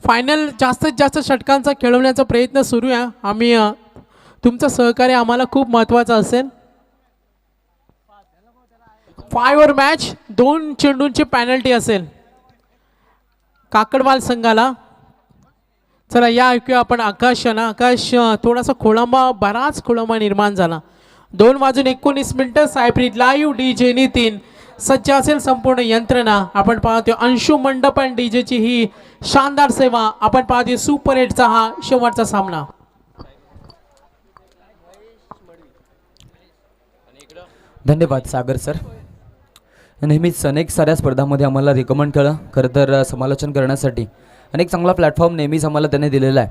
Final जास्तीत जास्त षटकांचा खेळवण्याचा प्रयत्न सुरू आहे. आम्ही तुमचं सहकार्य आम्हाला खूप महत्त्वाचं असेल. 5 ओव्हर मॅच, 2 चेंडूंची पॅनल्टी असेल काकडवाल संघाला. चला या ऐकूया आपण आकाश ना. आकाश थोडासा खोळंबा, बराच खोळंबा निर्माण झाला. 2:19 सायप्रीत लाईव्ह डीजे नितीन सज्ज असेल संपूर्ण यंत्रणा. आपण पाहतोय अंशु मंडप आणि डीजेची ही शानदार सेवा. आपण पाहतोय सुपर 8चा हा शेवटचा सामना. धन्यवाद सागर सर. नेहमीच अनेक साऱ्या स्पर्धांमध्ये आम्हाला रिकमेंड केलं, खरं तर समालोचन करण्यासाठी अनेक चांगला प्लॅटफॉर्म नेहमीच आम्हाला त्याने दिलेला आहे.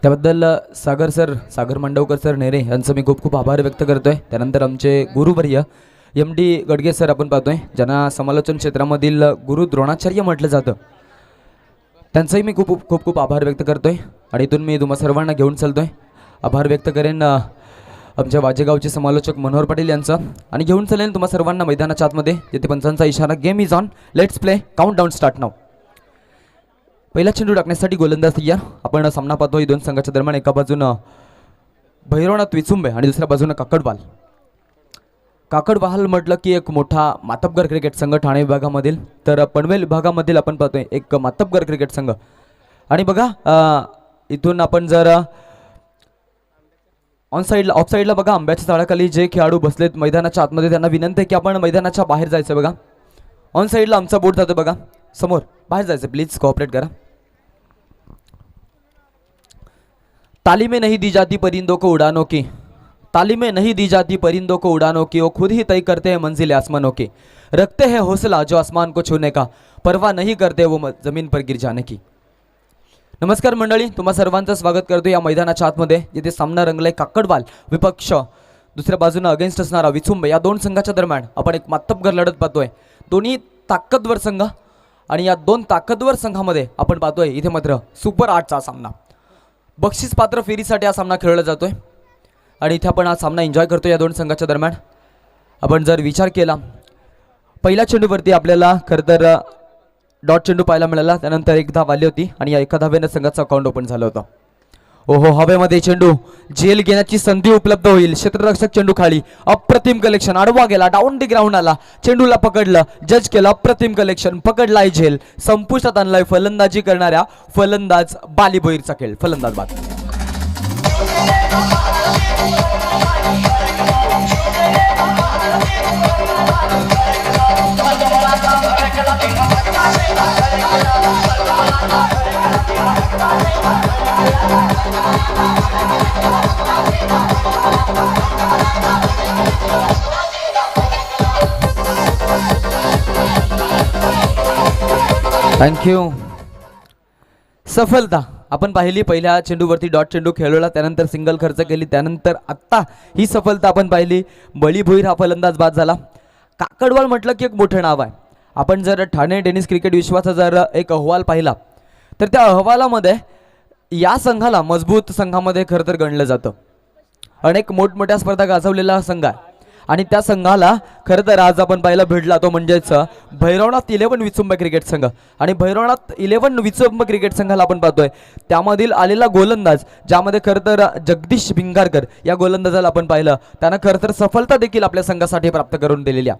त्याबद्दल सागर सर, सागर मांडवकर सर नेरे यांचं मी खूप खूप आभार व्यक्त करतो आहे. त्यानंतर आमचे गुरुवर्य MD गडगे सर आपण पाहतोय, ज्यांना समालोचन क्षेत्रामधील गुरु द्रोणाचार्य म्हटलं जातं, त्यांचाही मी खूप खूप खूप आभार व्यक्त करतो आहे. आणि इथून मी तुम्हा सर्वांना घेऊन चालतो आहे. आभार व्यक्त करेन आमच्या वाजेगावचे समालोचक मनोहर पाटील यांचं, आणि घेऊन चालेल तुम्हा सर्वांना मैदानाच्या आतमध्ये, जिथे पंचांचा इशारा game is on, let's play, count down start now. पहिला चेंडू टाकण्यासाठी गोलंदाज तयार. आपण सामना पाहतोय दोन संघाच्या दरम्यान. एका बाजूनं भैरवनाथ विचुंबे आणि दुसऱ्या बाजूनं काकडवाल. काकडवाल म्हटलं की एक मोठा मातबगर क्रिकेट संघ ठाणे विभागामधील, तर पनवेल विभागामधील आपण पाहतोय एक मातबगर क्रिकेट संघ. आणि बघा इथून आपण जर ऑन साईडला ऑफ साईडला बघा आंब्याच्या झाडाखाली जे खेळाडू बसलेत मैदानाच्या आतमध्ये, त्यांना विनंती आहे की आपण मैदानाच्या बाहेर जायचं. बघा ऑन साईडला आमचा बोर्ड जातो बघा समोर, बाहेर जायचं, प्लीज कोऑपरेट करा. तालीमें नहीं दी जाती परिंदों को उड़ानों की, तालीमें नहीं दी जाती परिंदों को उड़ानों की, वो खुद ही तय करते हैं मंजिल आसमानों की, रखते हैं हौसला जो आसमान को छूने का, परवाह नहीं करते वो जमीन पर गिर जाने की. नमस्कार मंडळी, तुम्हा सर्वांचं स्वागत करतो या मैदानाच्या आतमध्ये, जिथे सामना रंगलाय काकडवाल विपक्ष, दुसऱ्या बाजूने अगेन्स्ट असणारा विचुंबे. या दोन संघाच्या दरम्यान आपण एक मातबगर लढत पाहतोय. दोन्ही ताकदवर संघ, आणि या दोन ताकदवर संघामध्ये आपण पाहतोय इथे मात्र सुपर 8चा सामना. बक्षीस पात्र फेरीसाठी हा सामना खेळला जातोय, आणि इथे आपण हा सामना एन्जॉय करतो या दोन संघाच्या दरम्यान. आपण जर विचार केला, पहिल्या चेंडूवरती आपल्याला खरं तर डॉट चेंडू पाहायला मिळाला, त्यानंतर एक धाव आली होती, आणि या एका धावेनं संघाचं अकाउंट ओपन झालं होतं. ओहो, हवेमध्ये चेंडू झेल घेण्याची संधी उपलब्ध होईल. क्षेत्ररक्षक चेंडू खाली, अप्रतिम कलेक्शन, आडवा गेला, डाऊन दी ग्राउंड आला, चेंडूला पकडलं, जज केलं, अप्रतिम कलेक्शन, पकडलाय झेल, संपुष्टात आणलाय फलंदाजी करणाऱ्या फलंदाज बाली भोईरचा खेळ. फलंदाज बाद. थँक्यू. सफलता आपण पाहिली, पहिल्या चेंडूवरती डॉट चेंडू खेळवला, त्यानंतर सिंगल खर्च केली, त्यानंतर आत्ता ही सफलता आपण पाहिली. बळी भोईर हा फलंदाज बाद झाला. काकडवाल म्हटलं की एक मोठं नाव आहे. आपण जर ठाणे टेनिस क्रिकेट विश्वाचा जर एक अहवाल पाहिला, तर त्या अहवालामध्ये या संघाला मजबूत संघामध्ये खरं तर गणलं जातं. अनेक मोठमोठ्या स्पर्धा गाजवलेला संघ आहे, आणि त्या संघाला खरं तर आज आपण पाहायला भेटला तो म्हणजेच भैरवनाथ 11 विचुंबे क्रिकेट संघ. आणि भैरवनाथ 11 विचुंबे क्रिकेट संघाला आपण पाहतोय त्यामधील आलेला गोलंदाज, ज्यामध्ये खरं तर जगदीश भिंगारकर या गोलंदाजाला आपण पाहिलं, त्यानं खरं तर सफलता देखील आपल्या संघासाठी प्राप्त करून दिलेल्या.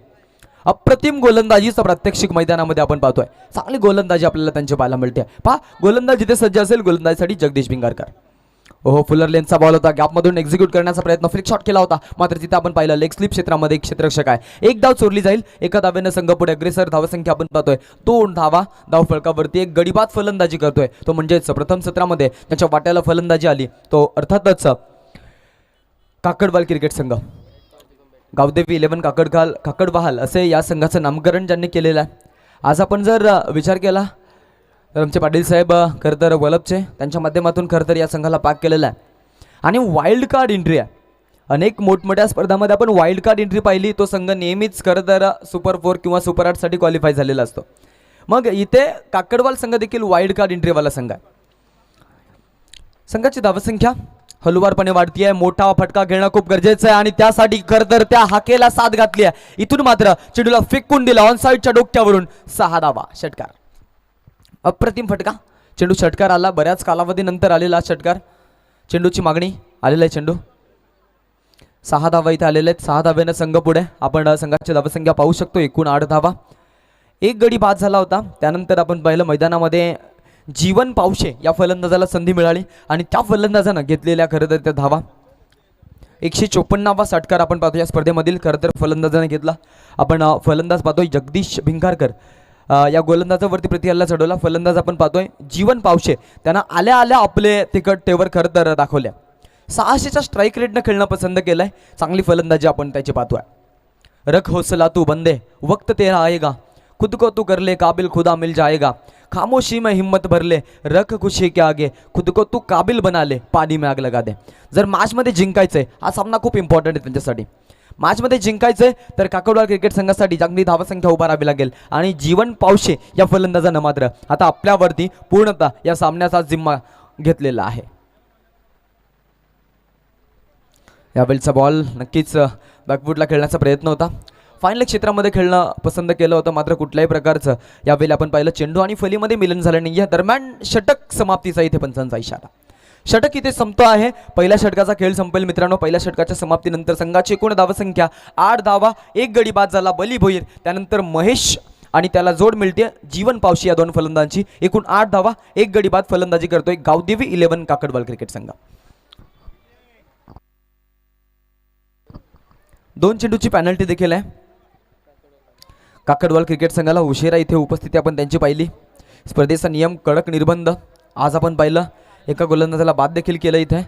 अप्रतिम गोलंदाजीचं प्रात्यक्षिक मैदानामध्ये आपण पाहतोय. चांगली गोलंदाजी आपल्याला त्यांची पाहायला मिळते. पहा, गोलंदाज जिथे सज्ज असेल, गोलंदाजीसाठी जगदीश भिंगारकर. ओहो, फुलर लेनचा बॉल होता, गॅपमधून एक्झिक्यूट करण्याचा प्रयत्न, फ्लिक शॉट केला होता, मात्र तिथे आपण पाहिलं लेग स्लिप क्षेत्रामध्ये एक क्षेत्ररक्षक आहे. एक धाव चोरली जाईल. एका धावेनं संघ पुढे अग्रेसर. धावसंख्या आपण पाहतोय 2 धावा. धाव फलकावरती एक गडीबाद फलंदाजी करतोय तो म्हणजेच प्रथम सत्रामध्ये त्याच्या वाट्याला फलंदाजी आली तो अर्थातच काकडवाल क्रिकेट संघ. गावदेवी 11 काकडवाल असे या संघाचं नामकरण ज्यांनी केलेलं आहे. आज आपण जर विचार केला तर आमचे पाटील साहेब खरं तर वलभचे, त्यांच्या माध्यमातून खरं तर या संघाला पाक केलेला आहे. आणि वाईल्ड कार्ड एंट्री आहे. अनेक मोठमोठ्या स्पर्धांमध्ये आपण वाईल्ड कार्ड एंट्री पाहिली, तो संघ नेहमीच खरं तर सुपर 4 किंवा सुपर 8 साठी क्वालिफाय झालेला असतो. मग इथे काकडवाल संघ देखील वाईल्ड कार्ड एंट्रीवाला संघ आहे. संघाची धावसंख्या हलुवारपणे वाढती आहे. मोठा फटका घेणं खूप गरजेचं आहे, आणि त्यासाठी खरं तर त्या हाकेला साथ घातली आहे. इथून मात्र चेंडूला फेकून दिला ऑन साईडच्या डोक्यावरून 6 धावा. षटकार. अप्रतिम फटका. चेंडू षटकार आला, बऱ्याच कालावधीनंतर आलेला षटकार. चेंडूची मागणी, आलेला आहे चेंडू. 6 धावा इथे आलेल्या आहेत. 6 धाव्यानं संघ पुढे. आपण संघाची धावसंख्या पाहू शकतो, एकूण 8 धावा. एक गडी बाद झाला होता. त्यानंतर आपण पाहिलं मैदानामध्ये जीवन पावशे या फलंदाजाला संधी मिळाली आणि त्या फलंदाजानं घेतलेल्या खरं तर त्या धावा. 154वा षटकार आपण पाहतो या स्पर्धेमधील. खरं तर फलंदाजाने घेतला. आपण फलंदाज पाहतोय जगदीश भिंगारकर, या गोलंदाजावरती प्रतिहल्ला चढवला. फलंदाज आपण पाहतोय जीवन पावशे, त्यांना आल्या आल्या आपले तिकट तेवर खरं तर दाखवल्या. 600च्या स्ट्राईक रेटनं खेळणं पसंत केलंय. चांगली फलंदाजी आपण त्याची पाहतोय. रख हौसला तू बंदे, वक्त तेरा आएगा, खुद को तू कर ले काबिल, खुदा मिल जाएगा, खामोशी में हिम्मत भर ले, रख खुशी के आगे, खुद को तू काबिल बना ले, पाणी में आग लगा दे. जर मॅचमध्ये जिंकायचंय, हा सामना खूप इम्पॉर्टंट आहे त्यांच्यासाठी. मॅचमध्ये जिंकायचंय तर काकडवाल क्रिकेट संघासाठी चांगली धावसंख्या उभारावी लागेल आणि जीवन पावशे या फलंदाजानं मात्र आता आपल्यावरती पूर्णतः या सामन्याचा जिम्मा घेतलेला आहे. यावेळचा बॉल नक्कीच बॅकफूटला खेळण्याचा प्रयत्न होता. फायनल क्षेत्रामध्ये खेळणं पसंत केलं होतं, मात्र कुठल्याही प्रकारचं यावेळी आपण पाहिलं चेंडू आणि फलीमध्ये मिलन झालं नाही. या दरम्यान षटक समाप्तीचा इथे पंचांचा इशारा. षटक इथे संपतो आहे. पहिल्या षटकाचा खेळ संपेल मित्रांनो. पहिल्या षटकाच्या समाप्तीनंतर संघाची एकूण धावसंख्या 8 धावा, एक गडी बाद झाला बली भोईर, त्यानंतर महेश आणि त्याला जोड मिळते जीवन पावशी या दोन फलंदाजांची. एकूण 8 धावा, एक गडी बाद फलंदाजी करतोय गावदेवी 11 काकडवाल क्रिकेट संघ. 2 चेंडूची पॅनल्टी देखील आहे. काकडवाल क्रिकेट संघाला उशिरा इथे उपस्थिती आपण त्यांची पाहिली. स्पर्धेचा नियम कडक निर्बंध. आज आपण पाहिलं एका गोलंदाजाला बाद देखील केलं इथे.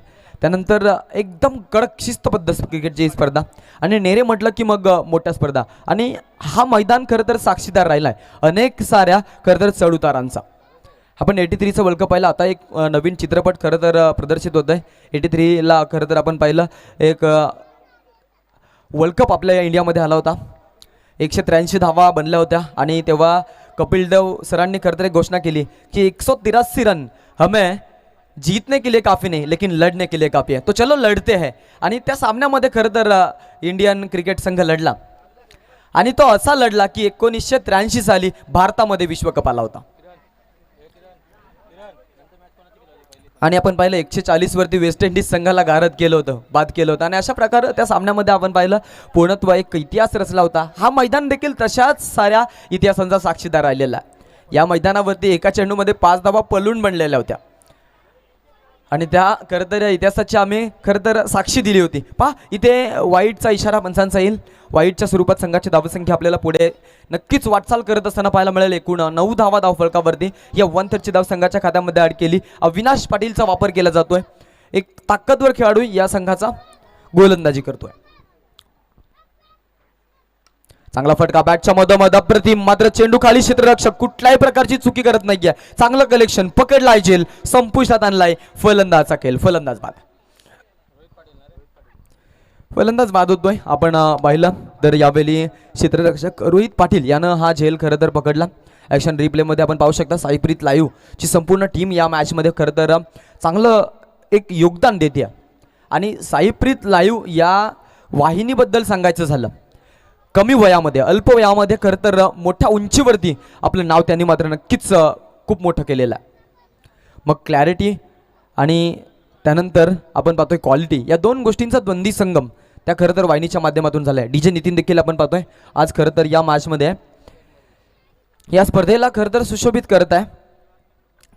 त्यानंतर एकदम कडक शिस्तबद्ध क्रिकेटची स्पर्धा आणि नेरे म्हटलं की मग मोठ्या स्पर्धा. आणि हा मैदान खरं तर साक्षीदार राहिला आहे अनेक साऱ्या खरं तर चढउतारांचा. आपण 83चं वर्ल्ड कप पाहिलं. आता एक नवीन चित्रपट खरं तर प्रदर्शित होत आहे. 83ला खरं तर आपण पाहिलं एक वर्ल्ड कप आपल्या इंडियामध्ये आला होता. 183 धावा बनल्या होत्या आणि तेव्हा कपिल देव सरांनी खरं तर एक घोषणा केली की 183 रन हमें जीतने के लिए काफ़ी नहीं लेकिन लड़ने के लिए काफ़ी है, तो चलो लढते हैं. आणि त्या सामन्यामध्ये खरं तर इंडियन क्रिकेट संघ लढला आणि तो असा लढला की 1983 साली भारतामध्ये विश्वकप आला होता. आणि आपण पाहिलं 140 वरती वेस्ट इंडिज संघाला गारद केलं होतं, बाद केलं होतं. आणि अशा प्रकारे त्या सामन्यामध्ये आपण पाहिलं पूर्णत्व एक इतिहास रचला होता. हा मैदान देखील तशाच साऱ्या इतिहासांचा साक्षीदार राहिलेला. या मैदानावरती एका चेंडूमध्ये 5 धावा पलून बनलेल्या होत्या आणि त्या खरं तर इतिहासाची आम्ही खरं तर साक्षी दिली होती. पहा इथे वाईटचा इशारा पंचांचा येईल. वाईटच्या स्वरूपात संघाची धावसंख्या आपल्याला पुढे नक्कीच वाटचाल करत असताना पाहायला मिळेल. एकूण 9 धावा धावफलकावरती या 1/3ची धाव संघाच्या खात्यामध्ये ॲड केली. अविनाश पाटीलचा वापर केला जातोय. एक ताकदवर खेळाडू या संघाचा गोलंदाजी करतोय. चांगला फटका बॅटच्या मधोमध अप्रतिम. मात्र चेंडू खाली क्षेत्ररक्षक कुठल्याही प्रकारची चुकी करत नाहीये. चांगलं कलेक्शन, पकडलाय झेल, संपुष्टात आणलाय फलंदाजचा खेळ. फलंदाज बाद. फलंदाज बाद होतोय. आपण पाहिलं तर यावेळी क्षेत्ररक्षक रोहित पाटील यानं हा झेल खरं तर पकडला. ॲक्शन रिप्लेमध्ये आपण पाहू शकता साईप्रीत लाईव्ह ची संपूर्ण टीम या मॅचमध्ये खरं तर चांगलं एक योगदान देते. आणि साईप्रीत लाईव्ह या वाहिनीबद्दल सांगायचं झालं, कमी वयामध्ये अल्प वयामध्ये खरं तर मोठ्या उंचीवरती आपलं नाव त्यांनी मात्र नक्कीच खूप मोठं केलेलं आहे. मग क्लॅरिटी आणि त्यानंतर आपण पाहतोय क्वालिटी, या दोन गोष्टींचा द्वंद्वी संगम त्या खरं तर वाहिनीच्या माध्यमातून झाला आहे. DJ नितीन देखील आपण पाहतोय आज खरं तर या मॅचमध्ये या स्पर्धेला खरं तर सुशोभित करत आहे.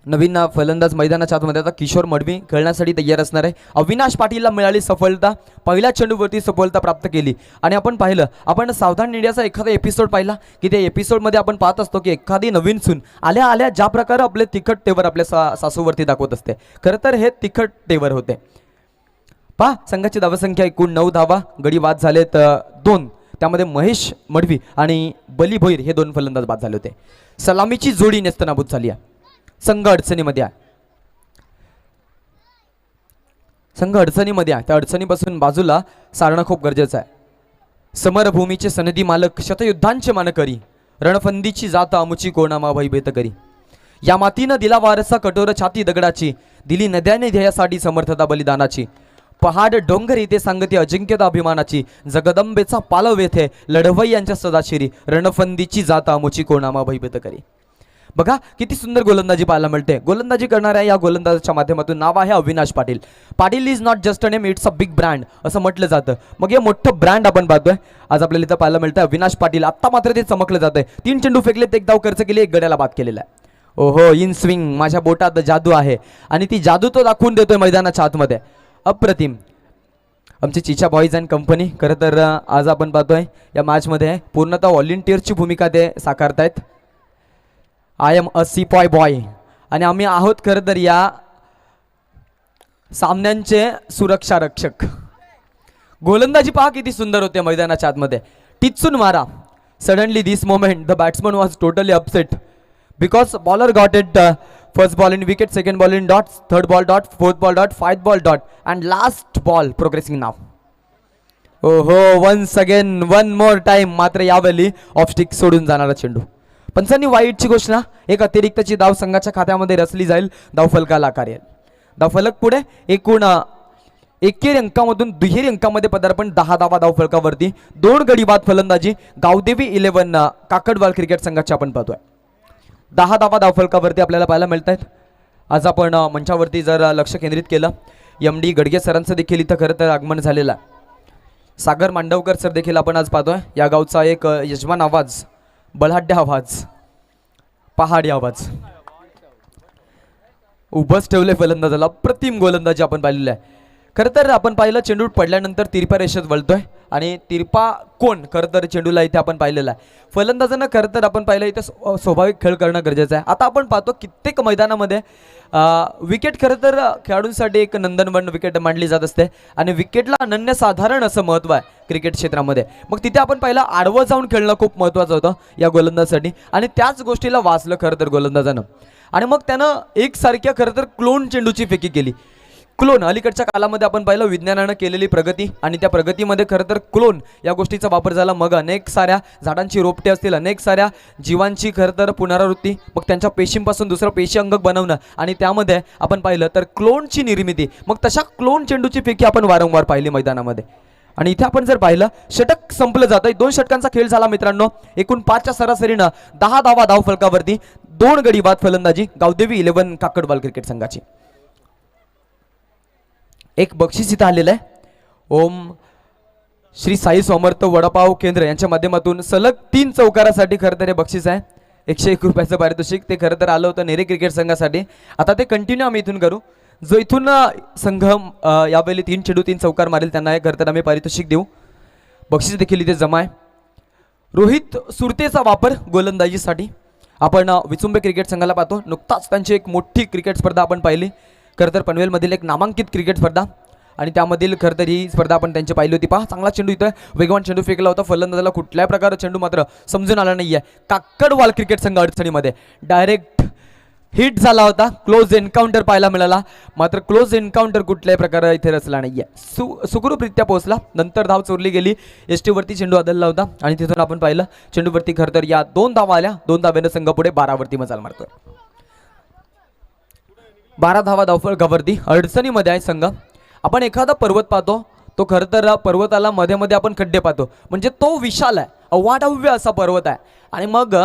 नवीन फलंदाज मैदानाच्या आतमध्ये आता किशोर मडवी खेळण्यासाठी तयार असणार आहे. अविनाश पाटीलला मिळाली सफलता, पहिल्या चेंडूवरती सफलता प्राप्त केली. आणि आपण पाहिलं, आपण सावधान इंडियाचा एखादा एपिसोड पाहिला की त्या एपिसोडमध्ये आपण पाहत असतो की एखादी नवीन सून आल्या आल्या ज्या प्रकारे आपले तिखट तेवर आपल्या सासूवरती दाखवत असते, खरं तर हे तिखट तेवर होते. पहा संघाची धावसंख्या एकूण 9 धावा, गडी बाद झालेत 2, त्यामध्ये महेश मडवी आणि बली भोईर हे 2 फलंदाज बाद झाले होते. सलामीची जोडी नेस्तनाबूत झाली आहे. संघ अडचणीमध्ये आहे. संघ अडचणीमध्ये आहे. त्या अडचणीपासून बाजूला सारणं खूप गरजेचं आहे. समरभूमीचे सनदी मालक, शतयुद्धांचे मानकरी, रणफंदीची जात आमुची कोणामा भयभीत करी. या मातीनं दिला वारसा कठोर छाती दगडाची, दिली नद्याने ध्येयासाठी समर्थता बलिदानाची. पहाड डोंगर इथे सांगते अजिंक्यता अभिमानाची, जगदंबेचा पालव येथे लढवई यांच्या सदाशिरी, रणफंदीची जात आमुची कोणामा भयभीत करी. बघा किती सुंदर गोलंदाजी पाहायला मिळते. गोलंदाजी करणाऱ्या या गोलंदाजाच्या माध्यमातून नाव आहे Avinash Patil. Patil is not just a name, it's a big brand असं म्हटलं जातं. मग हे मोठं ब्रँड आपण पाहतोय आज आपल्याला इथं पाहायला मिळतं. अविनाश पाटील आत्ता मात्र ते चमकलं जातंय. 3 चेंडू फेकलेत, 1 धाव खर्च केली, 1 गड्याला बाद केलेला आहे. ओहो, इन स्विंग, माझ्या बोटात जादू आहे आणि ती जादू तो दाखवून देतोय मैदानाच्या आतमध्ये. अप्रतिम. आमची चिचा बॉईज अँड कंपनी खरं तर आज आपण पाहतोय या मॅचमध्ये पूर्णतः व्हॉलेंटियरची भूमिका ते साकारतायत. I am a sepoy boy आणि आम्ही आहोत खरं तर या सामन्यांचे सुरक्षा रक्षक. गोलंदाजी पहा किती सुंदर होते मैदानाच्या आतमध्ये. टिचून मारा. Suddenly this moment the batsman was totally upset because bowler got it. First ball in wicket, second ball in dot, third ball dot, fourth ball dot, fifth ball dot and last ball progressing now. ओहो, once again one more time. मात्र यावेळी of stick सोडून जाणारा चेंडू. पंचांनी वाईटची घोषणा. एक अतिरिक्तची धाव संघाच्या खात्यामध्ये रचली जाईल. धावफलकाला आकार येईल. धावफलक पुढे एकूण एकेरी अंकामधून दुहेरी अंकामध्ये पदार्पण. 10 धावा धावफलकावरती. 2 गडी बाद फलंदाजी गावदेवी 11 काकडवाल क्रिकेट संघाची आपण पाहतोय. 10 धावा धावफलकावरती आपल्याला पाहायला मिळत आहेत. आज आपण मंचावरती जर लक्ष केंद्रित केलं, MD गडगे सरांचं देखील इथं खरं तर आगमन झालेलं आहे. सागर मांडवकर सर देखील आपण आज पाहतोय. या गावचा एक यजमान आवाज, बलाढ्य आवाज, पहाडी आवाज. उभंच ठेवले फलंदाजाला. प्रतिम गोलंदाजी आपण पाहिलेलं आहे. खरं तर आपण पाहिलं चेंडू पडल्यानंतर तिरपा रेषेत वळतोय आणि तिरपा कोण खरं तर चेंडूला इथे आपण पाहिलेला आहे. फलंदाजांना खरं तर आपण पाहिलं इथे स्वाभाविक खेळ करणं गरजेचं आहे. आता आपण पाहतो कित्येक मैदानामध्ये विकेट खरं तर खेळाडूंसाठी एक नंदनवन विकेट मांडली जात असते आणि विकेटला अनन्यसाधारण असं महत्त्व आहे क्रिकेट क्षेत्रामध्ये. मग तिथे आपण पाहिलं आडवं जाऊन खेळणं खूप महत्त्वाचं होतं या गोलंदाजासाठी आणि त्याच गोष्टीला वाचलं खरं तर गोलंदाजानं. आणि मग त्यानं एकसारख्या खरं तर क्लोन चेंडूची फेकी केली. क्लोन अलीकडच्या काळामध्ये आपण पाहिलं विज्ञानानं केलेली प्रगती आणि त्या प्रगतीमध्ये खरं तर क्लोन या गोष्टीचा वापर झाला. मग अनेक साऱ्या झाडांची रोपटे असतील, अनेक साऱ्या जीवांची खरं तर पुनरावृत्ती, मग त्यांच्या पेशींपासून दुसरं पेशी अंगक बनवणं आणि त्यामध्ये आपण पाहिलं तर क्लोनची निर्मिती. मग तशा क्लोन चेंडूची फेकी आपण वारंवार पाहिली मैदानामध्ये. आणि इथे आपण जर पाहिलं षटक संपलं जातं. 2 षटकांचा खेळ झाला मित्रांनो. एकूण 5च्या सरासरीनं 10 धावा धावफलकावरती. 2 गडी बाद फलंदाजी गावदेवी 11 काकडवाल क्रिकेट संघाची. एक बक्षीस इथं आलेलं आहे. ओम श्री साई समर्थ वडापाव केंद्र यांच्या माध्यमातून सलग 3 चौकारासाठी खरं तर हे बक्षीस आहे. 101 रुपयाचं पारितोषिक ते खरं तर आलं होतं नेरे क्रिकेट संघासाठी. आता ते कंटिन्यू आम्ही इथून करू. जो इथून संघ यावेळी 3 चेंडू 3 चौकार मारेल त्यांना हे खरं तर आम्ही पारितोषिक देऊ. बक्षीस देखील इथे जमा आहे. रोहित सुरतेचा वापर गोलंदाजीसाठी आपण विचुंबे क्रिकेट संघाला पाहतो. नुकताच त्यांची एक मोठी क्रिकेट स्पर्धा आपण पाहिली खरं तर पनवेलमधील एक नामांकित क्रिकेट स्पर्धा आणि त्यामधील खरं तर ही स्पर्धा आपण त्यांची पाहिली होती. पहा चांगला चेंडू इथं वेगवान चेंडू फेकला होता. फलंदाजाला कुठल्याही प्रकारचा चेंडू मात्र समजून आला नाही आहे. काकडवाल क्रिकेट संघ अडचणीमध्ये. डायरेक्ट हिट झाला होता. क्लोज एन्काउंटर पाहायला मिळाला. मात्र क्लोज एन्काउंटर कुठल्याही प्रकारे इथे रचला नाही आहे. सुखरूपरित्या पोहोचला. नंतर धाव चोरली गेली. ST वरती चेंडू आदळला होता आणि तिथून आपण पाहिलं चेंडूवरती खरं तर या 2 धावा आल्या. 2 धाव्यानं संघ पुढे 12 वरती मजाल मारतोय. 12 धावा धावफलकावरती अडचणीमध्ये आहे संघ. आपण एखादा पर्वत पाहतो, तो खरं तर पर्वताला मध्ये मध्ये आपण खड्डे पाहतो, म्हणजे तो विशाल आहे, अवाढव्य असा पर्वत आहे आणि मग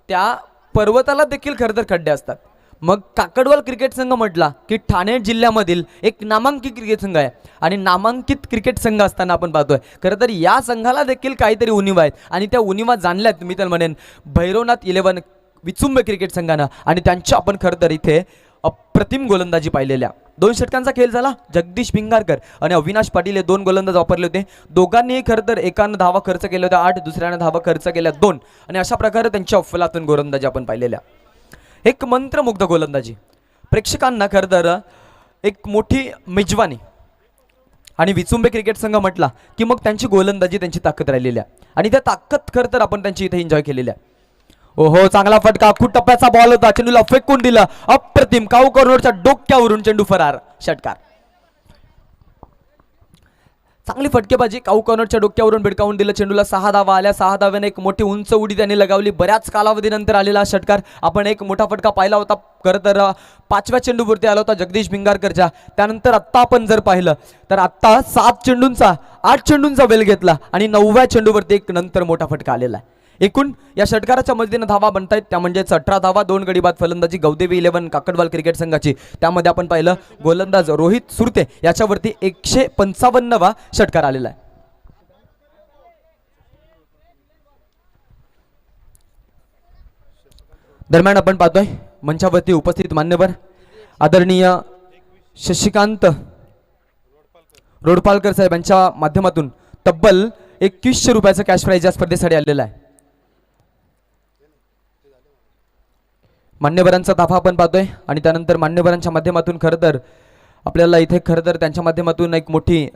त्या पर्वताला देखील खरं तर खड्डे असतात. मग काकडवाल क्रिकेट संघ म्हटला की ठाणे जिल्ह्यामधील एक नामांकित क्रिकेट संघ आहे आणि नामांकित क्रिकेट संघ असताना आपण पाहतोय खरं तर या संघाला देखील काहीतरी उणीवा आहेत आणि त्या उणीवा जाणल्यात मी तर म्हणेन भैरवनाथ 11 विचुंबे क्रिकेट संघानं आणि त्यांच्या आपण खरं तर इथे अप्रतिम गोलंदाजी पाहिलेल्या. 2 षटकांचा खेळ झाला. जगदीश भिंगारकर आणि अविनाश पाटील हे 2 गोलंदाज वापरले होते. दोघांनी खरं तर एकानं धावा खर्च केल्या होत्या 8, दुसऱ्यानं धावा खर्च केल्या 2 आणि अशा प्रकारे त्यांच्या अफलातून गोलंदाजी आपण पाहिलेल्या. एक मंत्रमुग्ध गोलंदाजी. प्रेक्षकांना खरं तर एक मोठी मेजवानी आणि विचुंबे क्रिकेट संघ म्हटला की मग त्यांची गोलंदाजी त्यांची ताकद राहिलेली आहे आणि त्या ताकद खरं तर आपण त्यांची इथे एन्जॉय केलेल्या. ओहो, चांगला फटका. खूप टप्प्याचा बॉल होता. चेंडूला फेकून दिला. अप्रतिम. काऊ कॉर्नरच्या डोक्यावरून चेंडू फरार. षटकार. चांगली फटकेबाजी. काऊ कॉर्नरच्या डोक्यावरून भिडकावून दिलं. चेंडूला 6 धावा आल्या. 6 धाव्याने एक मोठी उंच उडी त्यांनी लगावली. बऱ्याच कालावधीनंतर आलेला षटकार. आपण एक मोठा फटका पाहिला होता खरं तर 5व्या चेंडूवरती आला होता जगदीश भिंगारकरच्या. त्यानंतर आत्ता आपण जर पाहिलं तर आत्ता 8 चेंडूंचा वेल घेतला आणि 9व्या चेंडूवरती एक नंतर मोठा फटका आलेला आहे. एकूण या षटकाराच्या मदतीने धावा बनतायत त्या म्हणजेच 18 धावा, 2 गडी बाद फलंदाजी गौदेवी 11 काकडवाल क्रिकेट संघाची. त्यामध्ये आपण पाहिलं गोलंदाज रोहित सुरते याच्यावरती 155वा षटकार आलेला आहे. दरम्यान आपण पाहतोय मंचावरती उपस्थित मान्यवर आदरणीय शशिकांत रोडपालकर साहेब यांच्या माध्यमातून तब्बल 2100 रुपयाचं कॅश प्राइज या स्पर्धेसाठी आलेला आहे. मान्यवरांचा ताफा आपण पाहतोय आणि त्यानंतर मान्यवरांच्या माध्यमातून खरं तर आपल्याला इथे खरं तर त्यांच्या माध्यमातून एक मोठी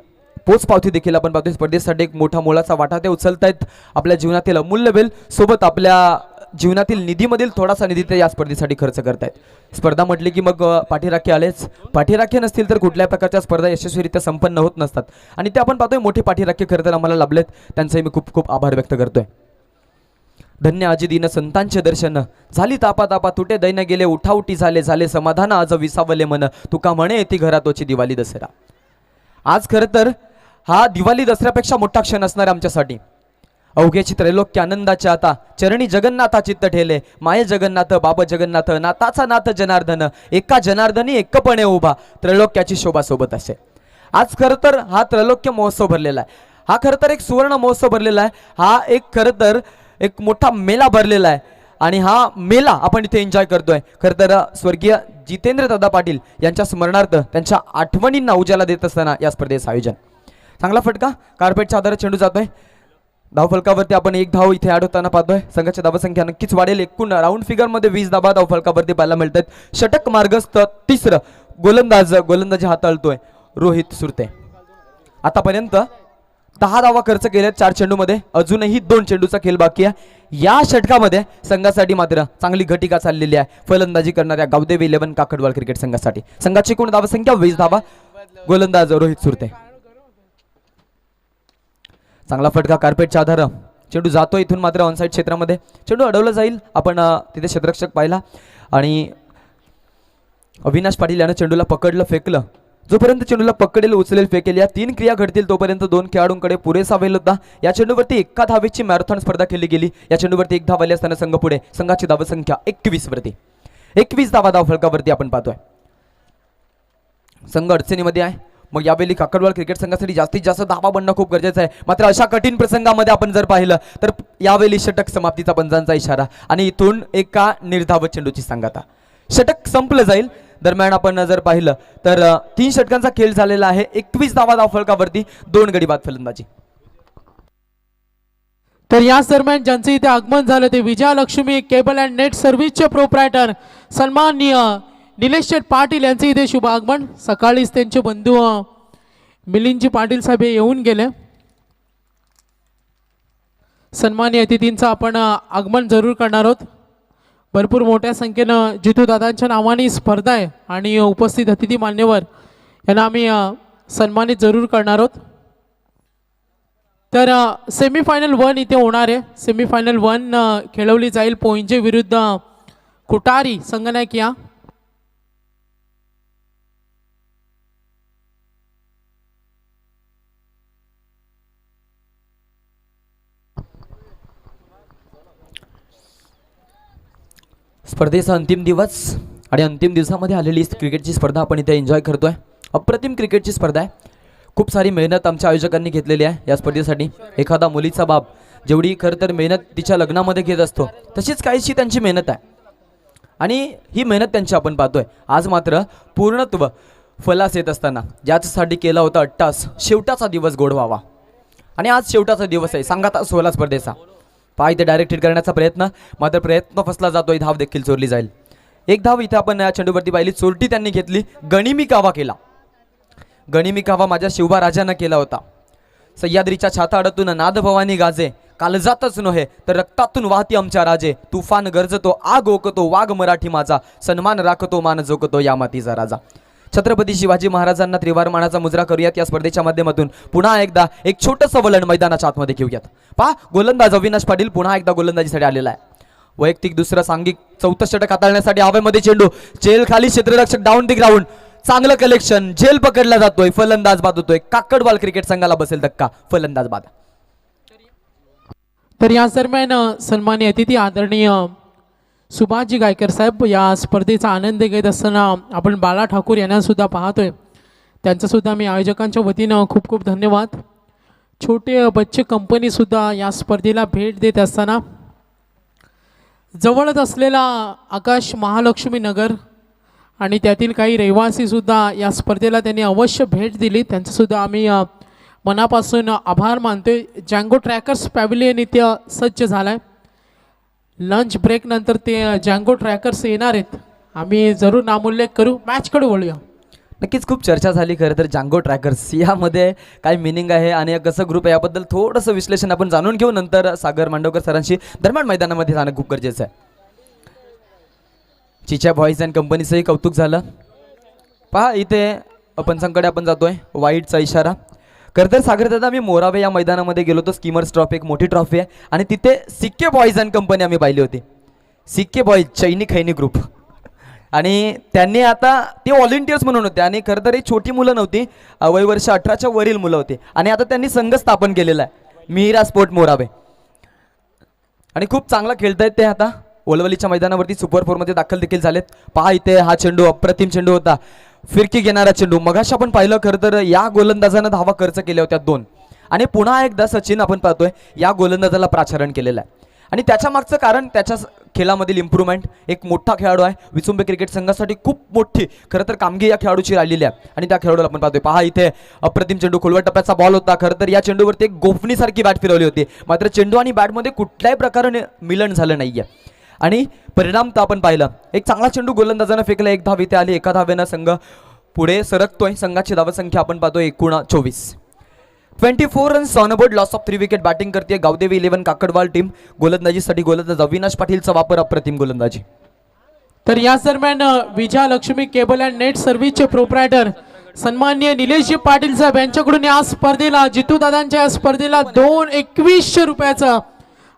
पोच पावती देखील आपण पाहतोय. स्पर्धेसाठी एक मोठा मोलाचा वाटा ते उचलतायत. आपल्या जीवनातील अमूल्य वेळ सोबत आपल्या जीवनातील निधीमधील थोडासा निधी ते या स्पर्धेसाठी खर्च करतायत. स्पर्धा म्हटली की मग पाठीराखे आलेच. पाठीराखे नसतील तर कुठल्या प्रकारच्या स्पर्धा यशस्वीरित्या संपन्न होत नसतात आणि ते आपण पाहतोय मोठे पाठीराखे खरं तर आम्हाला लाभलेत. त्यांचंही मी खूप खूप आभार व्यक्त करतोय. धन्य आजी दिन संतांचे दर्शन झाली तापा तापा तुटे दैन गेले उठाउटी झाले झाले समाधान आज विसावले मन तुका म्हणे येती घरातोची दिवाळी दसरा. आज खरं तर हा दिवाळी दसऱ्यापेक्षा मोठा क्षण असणार आमच्यासाठी. अवघ्याची त्रैलोक्य आनंदाच्या आता चरणी जगन्नाथा चित्त ठेले माये जगन्नाथ बाब जगन्नाथ नाथाचा नाथ जनार्दन एका जनार्दनी एकपणे उभा त्रैलोक्याची शोभा सोबत असे. आज खरं तर हा त्रैलोक्य महोत्सव भरलेला आहे. हा खरं तर एक सुवर्ण महोत्सव भरलेला आहे. हा एक खरं तर एक मोठा मेला भरलेला आहे आणि हा मेला आपण इथे एन्जॉय करतोय. खरं तर स्वर्गीय जितेंद्र दादा पाटील यांच्या स्मरणार्थ त्यांच्या आठवणींना उजाला देत असताना या स्पर्धेचं आयोजन. चांगला फटका कार्पेटच्या आधारे चेंडू जातोय. धावफलकावरती आपण 1 धाव इथे ऍड होताना पाहतोय. संघाची धावसंख्या नक्कीच वाढेल. एकूण राऊंड फिगर मध्ये 20 धावा धावफलकावरती पाहायला मिळतात. षटक मार्गस्थ तिसरं गोलंदाजी हाताळतोय रोहित सुरते. आतापर्यंत 10 धावा खर्च केल्यात 4 चेंडूमध्ये. अजूनही 2 चेंडूचा खेळ बाकी आहे. या षटकामध्ये संघासाठी मात्र चांगली घटिका चाललेली आहे फलंदाजी करणाऱ्या गावदेवी 11 काकडवाल क्रिकेट संघासाठी. संघाची एकूण धावसंख्या 20 धावा. गोलंदाज रोहित सुरते. चांगला फटका कार्पेटच्या आधार. चेंडू जातो इथून मात्र ऑनसाइड क्षेत्रामध्ये. चेंडू अडवला जाईल. आपण तिथे क्षेत्ररक्षक पाहिला आणि अविनाश पाटील यानं चेंडूला पकडलं फेकलं. जोपर्यंत चेंडूला पकडेल उचलेल फेकेल या 3 क्रिया घडतील तोपर्यंत 2 खेळाडूंकडे पुरेसा वेळ होता. या चेंडूवरती 1 धावेची मॅरेथॉन स्पर्धा केली गेली. या चेंडूवरती 1 धाव आली असताना संघ पुढे. संघाची धावसंख्या 21 वरती. 21 धावा धावफलकावरती आपण पाहतोय. संघ अडचणीमध्ये आहे. मग यावेळी काकडवाल क्रिकेट संघासाठी जास्तीत जास्त धावा बनणं खूप गरजेचं आहे. मात्र अशा कठीण प्रसंगामध्ये आपण जर पाहिलं तर यावेळी षटक समाप्तीचा पंचांचा इशारा आणि इथून एका निर्धावत चेंडूची सांगता. षटक संपलं जाईल. दरम्यान आपण जर पाहिलं तर 3 षटकांचा खेळ झालेला आहे. 21 धावा धावफलकावरती 2 गडी बाद फलंदाजी. तर याच दरम्यान ज्यांचं इथे आगमन झालं ते विजयालक्ष्मी केबल अँड नेट सर्व्हिसचे प्रोप्रायटर सन्माननीय निलेश शेठ पाटील यांचे इथे शुभ आगमन. सकाळीच त्यांचे बंधू मिलिंदजी पाटील साहेब येऊन गेले. सन्माननीय अतिथींचं आपण आगमन जरूर करणार आहोत. भरपूर मोठ्या संख्येनं जितू दादांच्या नावाने स्पर्धा आहे आणि उपस्थित अतिथी मान्यवर यांना आम्ही सन्मानित जरूर करणार आहोत. तर सेमीफायनल 1 इथे होणार आहे. सेमीफायनल 1 खेळवली जाईल पोइंजे विरुद्ध कुटारी संगनायक या. स्पर्धेचा अंतिम दिवस आणि अंतिम दिवसामध्ये आलेली क्रिकेटची स्पर्धा आपण इथे एन्जॉय करतोय. अप्रतिम क्रिकेटची स्पर्धा आहे. खूप सारी मेहनत आमच्या आयोजकांनी घेतलेली आहे या स्पर्धेसाठी. एखादा मुलीचा बाप जेवढी खरं तर मेहनत तिच्या लग्नामध्ये घेत असतो तशीच काहीशी त्यांची मेहनत आहे आणि ही मेहनत त्यांची आपण पाहतोय. आज मात्र पूर्णत्व फलास येत असताना ज्याच्यासाठी केला होता अट्टास शेवटाचा दिवस गोड व्हावा आणि आज शेवटाचा दिवस आहे सांगाता 16 स्पर्धेचा. पाय ते डायरेक्ट हिट करण्याचा प्रयत्न मात्र प्रयत्न फसला जातोय. धाव देखील चोरली जाईल. 1 धाव इथे आपण या चेंडूवरती पाहिली. चोरटी त्यांनी घेतली. गणिमी कावा केला. गणिमी कावा माझ्या शिवबा राजानं केला होता. सह्याद्रीच्या छाताडातून नाद भवानी गाजे कालजातच नव्हे तर रक्तातून वाहती आमच्या राजे. तुफान गरजतो आग ओकतो वाघ मराठी माझा सन्मान राखतो मान जोकतो या मातीचा राजा. छत्रपती शिवाजी महाराजांना त्रिवार मानाचा मुजरा करूयात या स्पर्धेच्या माध्यमातून. पुन्हा एकदा एक छोटंसं वलन मैदानाच्या आतमध्ये घेऊयात. पहा गोलंदाज अविनाश पाटील पुन्हा एकदा गोलंदाजीसाठी आलेला आहे. वैयक्तिक दुसरं सांघिक 4थं षटक हाताळण्यासाठी हवेमध्ये चेंडू जेल खाली क्षेत्ररक्षक डाऊन दी ग्राउंड. चांगलं कलेक्शन. झेल पकडला जातोय. फलंदाज बाद होतोय. काकडवाल क्रिकेट संघाला बसेल धक्का. फलंदाज बाद. तर याच दरम्यान सन्मान्य अतिथी आदरणीय सुभाषजी गायकर साहेब या स्पर्धेचा आनंद घेत असताना आपण बाळा ठाकूर यांना सुद्धा पाहतोय. त्यांचं सुद्धा मी आयोजकांच्या वतीनं खूप खूप धन्यवाद. छोटे बच्चे कंपनी सुद्धा या स्पर्धेला भेट देत असताना जवळच असलेला आकाश महालक्ष्मी नगर आणि त्यातील काही रहिवासी सुद्धा या स्पर्धेला त्यांनी अवश्य भेट दिली. त्यांचं सुद्धा आम्ही मनापासून आभार मानतोय. जँगो ट्रॅकर्स पॅव्हिलियन इथे सज्ज झाला आहे. लंच ब्रेक नंतर ते जँगो ट्रॅकर्स येणार आहेत. आम्ही जरूर नामोल्लेख करू. मॅचकडे वळूया. नक्कीच खूप चर्चा झाली खरं तर जँगो ट्रॅकर्स यामध्ये काय मिनिंग आहे आणि कसं ग्रुप आहे याबद्दल थोडंसं विश्लेषण आपण जाणून घेऊ. नंतर सागर मांडवकर सरांशी दरम्यान मैदानामध्ये जाणं खूप गरजेचं आहे. चिच्या बॉईज अँड कंपनीचंही कौतुक झालं. पहा इथे पंचांकडे आपण जातोय. वाईटचा इशारा. खरं तर सागर दादा मी मोरावे या मैदानामध्ये गेलो होतो. स्कीमर्स ट्रॉफी एक मोठी ट्रॉफी आहे आणि तिथे सिक्के बॉईज अँड कंपनी आम्ही पाहिली होती. सिक्के बॉईज चैनी खैनी ग्रुप आणि त्यांनी आता ते व्हॉलेंटियर्स म्हणून होते आणि खरं तर ही छोटी मुलं नव्हती. वयवर्ष 18च्या वरील मुलं होती आणि आता त्यांनी संघ स्थापन केलेला आहे मिहिरा स्पोर्ट मोरावे आणि खूप चांगला खेळतायत ते. आता ओलवलीच्या मैदानावरती सुपर 4मध्ये दाखल देखील झालेत. पहा इथे हा चेंडू अप्रतिम चेंडू होता. फिरकी घेणारा चेंडू. मगाशी आपण पाहिलं खरं तर या गोलंदाजानं धावा खर्च केल्या होत्या 2 आणि पुन्हा एकदा सचिन आपण पाहतोय या गोलंदाजाला प्राचारण केलेलं आहे आणि त्याच्या मागचं कारण त्याच्या खेळामधील इम्प्रूव्हमेंट. एक मोठा खेळाडू आहे. विचुंबे क्रिकेट संघासाठी खूप मोठी खरं तर कामगिरी या खेळाडूची राहिलेली आहे आणि त्या खेळाडूला आपण पाहतोय. पहा इथे अप्रतिम चेंडू. खोलवर टप्प्याचा बॉल होता. खरं तर या चेंडूवरती एक गोफणीसारखी बॅट फिरवली होती. मात्र चेंडू आणि बॅटमध्ये कुठल्याही प्रकारे मिलन झालं नाहीये आणि परिणाम तर आपण पाहिलं. एक चांगला चेंडू गोलंदाजानं फेकला. 1 धाव इथे आली. एका धावेनं संघ पुढे सरकतोय. संघाची धावसंख्या आपण पाहतोय 24. 24 runs on board. Loss of 3 wicket. Batting करते गावदेवी 11 काकडवाल टीम. गोलंदाजीसाठी गोलंदाज अविनाश पाटीलचा वापर. अप्रतिम गोलंदाजी. तर याच दरम्यान Vijaya Lakshmi cable and net सर्व्हिसचे प्रोप्रायटर सन्माननीय निलेशजी पाटील साहेब यांच्याकडून या स्पर्धेला जितू दादांच्या या स्पर्धेला 2,2100 रुपयाचं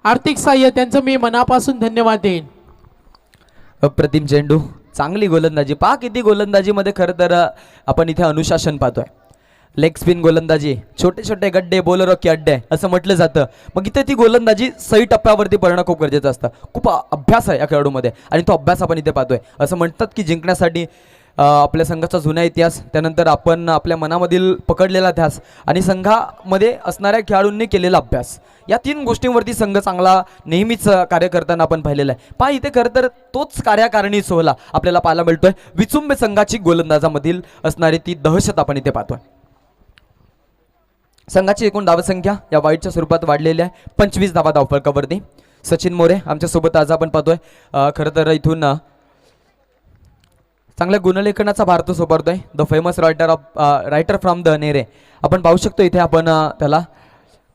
आर्थिक सहाय्य त्यांचं मी मनापासून धन्यवाद देईन. अप्रतिम चेंडू. चांगली गोलंदाजी. पहा किती गोलंदाजीमध्ये खरं तर आपण इथे अनुशासन पाहतोय. लेग स्पिन गोलंदाजी. छोटे छोटे गड्डे बॉलर की अड्डे असं म्हटलं जातं. मग इथे ती गोलंदाजी सही टप्प्यावरती पडणं खूप गरजेचं असतं. खूप अभ्यास आहे या खेळाडूमध्ये आणि तो अभ्यास आपण इथे पाहतोय. असं म्हणतात की जिंकण्यासाठी आपल्या संघाचा जुना इतिहास, त्यानंतर आपण आपल्या मनामधील पकडलेला ध्यास आणि संघामध्ये असणाऱ्या खेळाडूंनी केलेला अभ्यास, या 3 गोष्टींवरती संघ चांगला नेहमीच कार्य करताना आपण पाहिलेलं आहे. पहा इथे खरं तर तोच कार्यकारिणी सोहळा आपल्याला पाहायला मिळतोय. विचुंबे संघाची गोलंदाजामधील असणारी ती दहशत आपण इथे पाहतोय. संघाची एकूण धावसंख्या या वाईटच्या स्वरूपात वाढलेली आहे. 25 धावा धावफलकावरती. सचिन मोरे आमच्यासोबत आज आपण पाहतोय. खरं तर इथून चांगल्या गुणलेखनाचा भार तो सोपवतोय. The famous writer from the Nere आपण पाहू शकतो इथे आपण त्याला.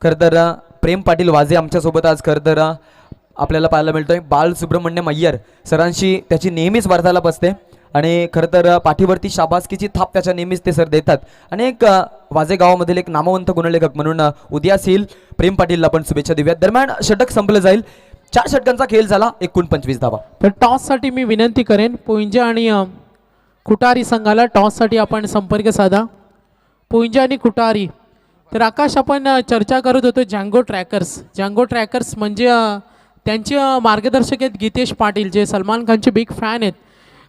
खरं तर प्रेम पाटील वाजे आमच्यासोबत आज खरं तर आपल्याला पाहायला मिळतोय. बाल सुब्रमण्यम अय्यर सरांशी त्याची नेहमीच वार्तालाप असते आणि खरं तर पाठीवरती शाबासकीची थाप त्याच्या नेहमीच ते सर देतात आणि एक वाजे गावामधील एक नामवंत गुणलेखक म्हणून उदयास येईल प्रेम पाटीलला आपण शुभेच्छा देऊयात. दरम्यान षटक संपलं जाईल. 4 षटकांचा खेळ झाला. एकूण 25 धावा. तर टॉससाठी मी विनंती करेन पुंजा आणि कुटारी संघाला टॉससाठी आपण संपर्क साधा. पुंजा आणि कुटारी. तर आकाश आपण चर्चा करत होतो जँगो ट्रॅकर्स. जँगो ट्रॅकर्स म्हणजे त्यांचे मार्गदर्शक आहेत गीतेश पाटील जे सलमान खानचे बिग फॅन आहेत.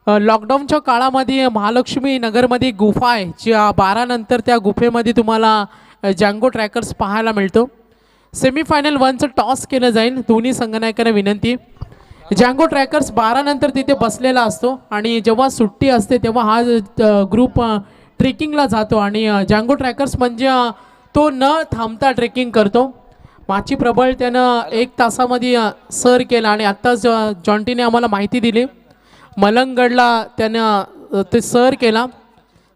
लॉकडाऊनच्या काळामध्ये महालक्ष्मी नगरमध्ये गुफा आहे जी 12 नंतर त्या गुफेमध्ये तुम्हाला जँगो ट्रॅकर्स पाहायला मिळतो. सेमीफायनल 1चं टॉस केलं जाईल. दोन्ही संघनायकांना विनंती. जँगो ट्रॅकर्स 12 नंतर तिथे बसलेला असतो आणि जेव्हा सुट्टी असते तेव्हा हा ग्रुप ट्रेकिंगला जातो आणि जँगो ट्रॅकर्स म्हणजे तो न थांबता ट्रेकिंग करतो. माची प्रबळ त्यानं 1 तासामध्ये सर केला आणि आत्ताच जॉन्टीने आम्हाला माहिती दिली मलंगगडला त्यानं ते सर केला.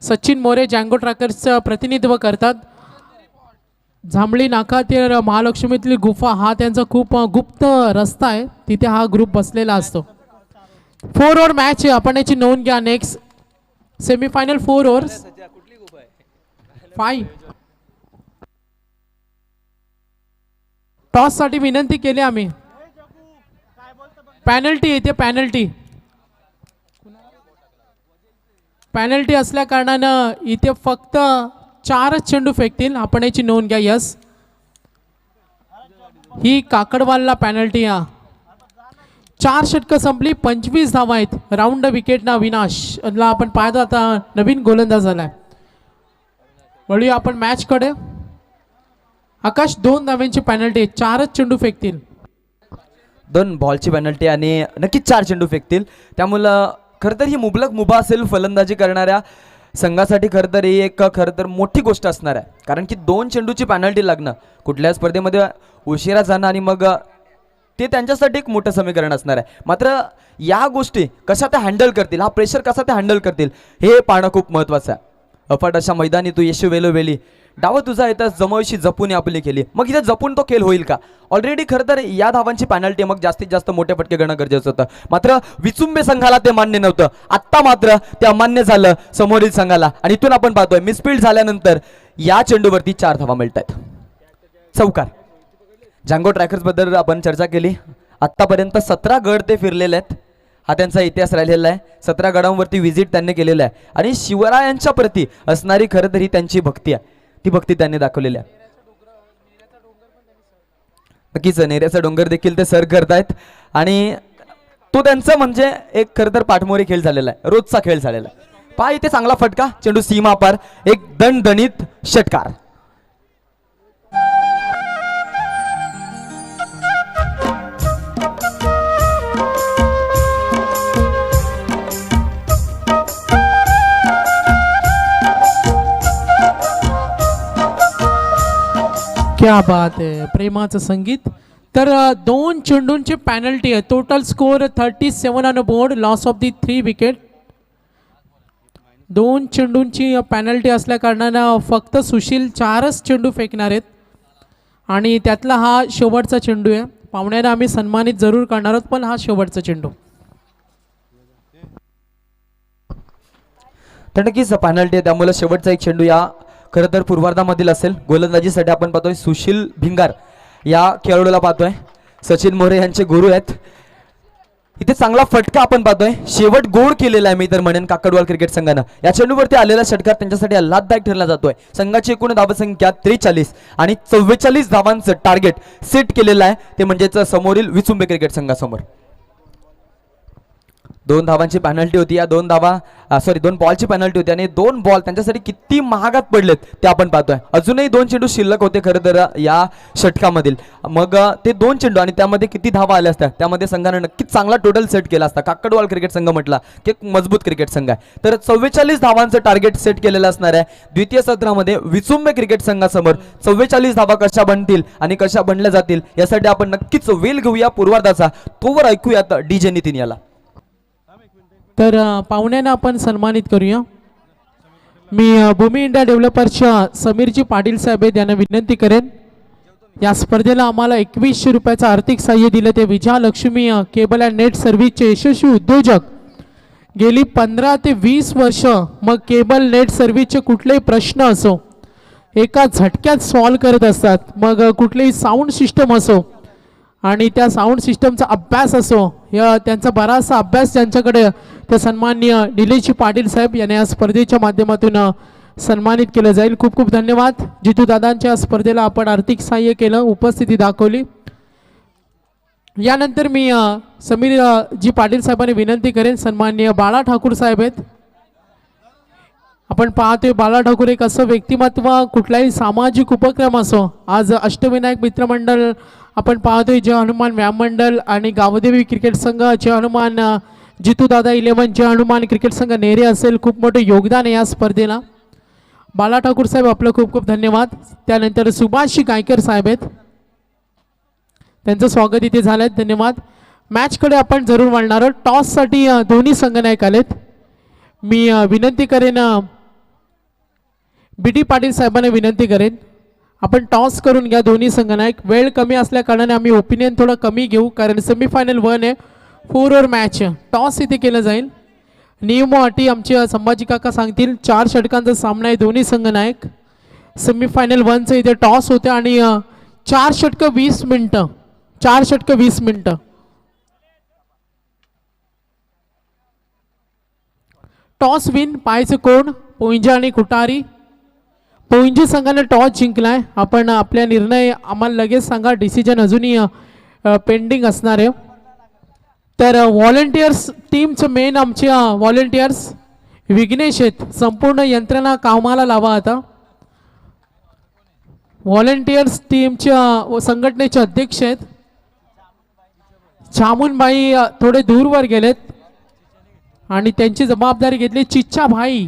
सचिन मोरे जँगो ट्रॅकर्सचं प्रतिनिधित्व करतात. जांभळी नाका ते महालक्ष्मीतली गुफा हा त्यांचा खूप गुप्त रस्ता आहे. तिथे हा ग्रुप बसलेला असतो. 4 ओव्हर मॅच आहे. आपण याची नोंद घ्या. Next semifinal 4 overs 5. टॉससाठी विनंती केली आम्ही. पॅनल्टी येते. पॅनल्टी असल्या कारणानं इथे फक्त 4च चेंडू फेकतील. आपण याची नोंद घ्या. यस ही काकडवालला पॅनल्टी हा. 4 षटकं संपली, 25 धावा आहेत. राऊंड विकेट ना विनाश ला आपण पाहतो आता नवीन गोलंदाज झालाय. वळूया आपण मॅच कडे. आकाश 2 धाव्यांची पॅनल्टी, 4च चेंडू फेकतील. 2 बॉलची पेनल्टी आणि नक्कीच 4 चेंडू फेकतील. त्यामुळं खरं तर ही मुबलक मुभा असेल फलंदाजी करणाऱ्या संघासाठी. खरं तर ही एक खरं तर मोठी गोष्ट असणार आहे, कारण की 2 चेंडूची पॅनल्टी लागणं कुठल्या स्पर्धेमध्ये उशिरा जाणं आणि मग ते त्यांच्यासाठी एक मोठं समीकरण असणार आहे. मात्र या गोष्टी कशा त्या हँडल करतील, हा प्रेशर कसा त्या हँडल करतील हे पाहणं खूप महत्त्वाचं आहे. अफाट अशा मैदानी तू यशू वेलोवेली डाव तुझा येताच जमवशी जपून आपली केली, मग इथे जपून तो खेळ होईल का? ऑलरेडी खरं तर या धावांची पॅनल्टी मग जास्तीत जास्त मोठे फटके घेणं गरजेचं होतं. मात्र विचुंबे संघाला ते मान्य नव्हतं. आत्ता मात्र ते अमान्य झालं समोरील संघाला आणि इथून आपण पाहतोय मिसफील्ड झाल्यानंतर या चेंडूवरती 4 धावा मिळत आहेत. चौकार. जांगो ट्रॅकर्स बद्दल आपण चर्चा केली. आत्तापर्यंत 17 गड ते फिरलेले आहेत. हा त्यांचा इतिहास राहिलेला आहे. 17 गडांवरती व्हिजिट त्यांनी केलेला आहे आणि शिवरायांच्या प्रती असणारी खरं तरी त्यांची भक्ती आहे, ती भक्ती त्यांनी दाखवलेली आहे. नक्कीच नेऱ्याचा डोंगर देखील ते सर करतायत आणि तो त्यांचा म्हणजे एक खरं तर पाठमोरी खेळ झालेला आहे, रोजचा खेळ झालेला आहे. पहा इथे चांगला फटका, चेंडू सीमा पार, एक दणदणीत षटकार. क्या बात आहे, प्रेमाचं संगीत. तर 2 चेंडूंची पॅनल्टी आहे. Total score 37 on board, loss of the 3 wicket. 2 चेंडूंची पॅनल्टी असल्या कारणानं फक्त सुशील 4च चेंडू फेकणार आहेत आणि त्यातला हा शेवटचा चेंडू आहे. पाहुण्याला आम्ही सन्मानित जरूर करणार आहोत, पण हा शेवटचा चेंडू. तर नक्कीच पॅनल्टी आहे, त्यामुळे शेवटचा एक चेंडू या खरं तर पूर्वार्धामधील असेल. गोलंदाजीसाठी आपण पाहतोय सुशील भिंगार या खेळाडूला पाहतोय. सचिन मोरे यांचे गुरु आहेत. इथे चांगला फटका आपण पाहतोय, शेवट गोड केलेला आहे मी तर म्हणेन काकडवाल क्रिकेट संघानं. या चेंडूवरती आलेला षटकार त्यांच्यासाठी आल्हाददायक ठरला जातोय. संघाची एकूण धावसंख्या 43 आणि 44 धावांचं टार्गेट सेट केलेलं आहे, ते म्हणजेच समोरील विचुंबे क्रिकेट संघासमोर. 2 धावांची पॅनल्टी होती. या 2 बॉलची पॅनल्टी होती आणि 2 बॉल त्यांच्यासाठी किती महागात पडलेत ते आपण पाहतोय. अजूनही 2 चेंडू शिल्लक होते खरं तर या षटकामधील. मग ते 2 चेंडू आणि त्यामध्ये किती धावा आल्या असत्या, त्यामध्ये संघाने नक्कीच चांगला टोटल सेट केला असता. काकडवाल क्रिकेट संघ म्हटला की एक मजबूत क्रिकेट संघ आहे. तर 44 धावांचं टार्गेट सेट केलेलं असणार आहे. द्वितीय सत्रामध्ये विचुंबे क्रिकेट संघासमोर 44 धावा कशा बनतील आणि कशा बनल्या जातील यासाठी आपण नक्कीच वेल घेऊया पूर्वार्धाचा. तोवर ऐकूयात डीजे नितीन याला. तर पाहुण्यांना आपण सन्मानित करूया. मी भूमी इंडिया डेव्हलपर्सच्या समीरजी पाटील साहेब आहेत, यांना विनंती करेन या स्पर्धेला आम्हाला 2100 रुपयाचं आर्थिक सहाय्य दिलं ते विजयालक्ष्मी केबल अँड नेट सर्व्हिसचे यशस्वी उद्योजक. गेली 15 ते 20 वर्ष मग केबल नेट सर्व्हिसचे कुठलेही प्रश्न असो एका झटक्यात सॉल्व करत असतात. मग कुठलेही साऊंड सिस्टम असो आणि त्या साऊंड सिस्टमचा अभ्यास असो, या त्यांचा बराचसा अभ्यास ज्यांच्याकडे, त्या सन्माननीय निलेशजी पाटील साहेब यांना या स्पर्धेच्या माध्यमातून सन्मानित केलं जाईल. खूप खूप धन्यवाद. जितू दादांच्या स्पर्धेला आपण आर्थिक सहाय्य केलं, उपस्थिती दाखवली. यानंतर मी समीर जी पाटील साहेबांनी विनंती करेन, सन्माननीय बाळा ठाकूर साहेब आहेत. आपण पाहतोय बाळा ठाकूर एक असं व्यक्तिमत्व, कुठलाही सामाजिक उपक्रम असो, आज अष्टविनायक मित्रमंडळ आपण पाहतोय, जय हनुमान व्यायाम मंडळ आणि गावदेवी क्रिकेट संघ, जय हनुमान जितू दादा 11, जय हनुमान क्रिकेट संघ नेरे असेल, खूप मोठे योगदान आहे या स्पर्धेला. बाळा ठाकूर साहेब आपलं खूप खूप धन्यवाद. त्यानंतर सुभाषजी गायकर साहेब आहेत, त्यांचं स्वागत इथे झालं आहे, धन्यवाद. मॅचकडे आपण जरूर वळणार आहोत. टॉससाठी दोन्ही संघनायक आलेत. मी विनंती करेन, बी टी पाटील साहेबांना विनंती करेन आपण टॉस करून घ्या दोन्ही संघनायक. वेळ कमी असल्या कारणाने आम्ही ओपिनियन थोडं कमी घेऊ, कारण सेमीफायनल 1 आहे, 4 ओव्हर मॅच. टॉस इथे केलं जाईल. नियम अटी आमचे संभाजी काका सांगतील. 4 षटकांचा सामना आहे, दोन्ही संघनायक. सेमीफायनल 1चं इथे टॉस होते आणि 4 षटकं 20 मिनिटं, 4 षटकं 20 मिनिटं. टॉस विन पाहायचं कोण, पोंजा आणि कुटारी. पोइंजी संघाने टॉस जिंकलाय. आपण आपल्या निर्णय आम्हाला लगेच सांगा. डिसिजन अजूनही पेंडिंग असणार आहे. तर व्हॉलेंटियर्स टीमचं मेन आमचे व्हॉलेंटियर्स विघ्नेश आहेत. संपूर्ण यंत्रणा कामाला लावा. आता व्हॉलेंटियर्स टीमच्या संघटनेचे अध्यक्ष आहेत चामुनबाई थोडे दूरवर गेलेत आणि त्यांची जबाबदारी घेतली चिच्छाभाई.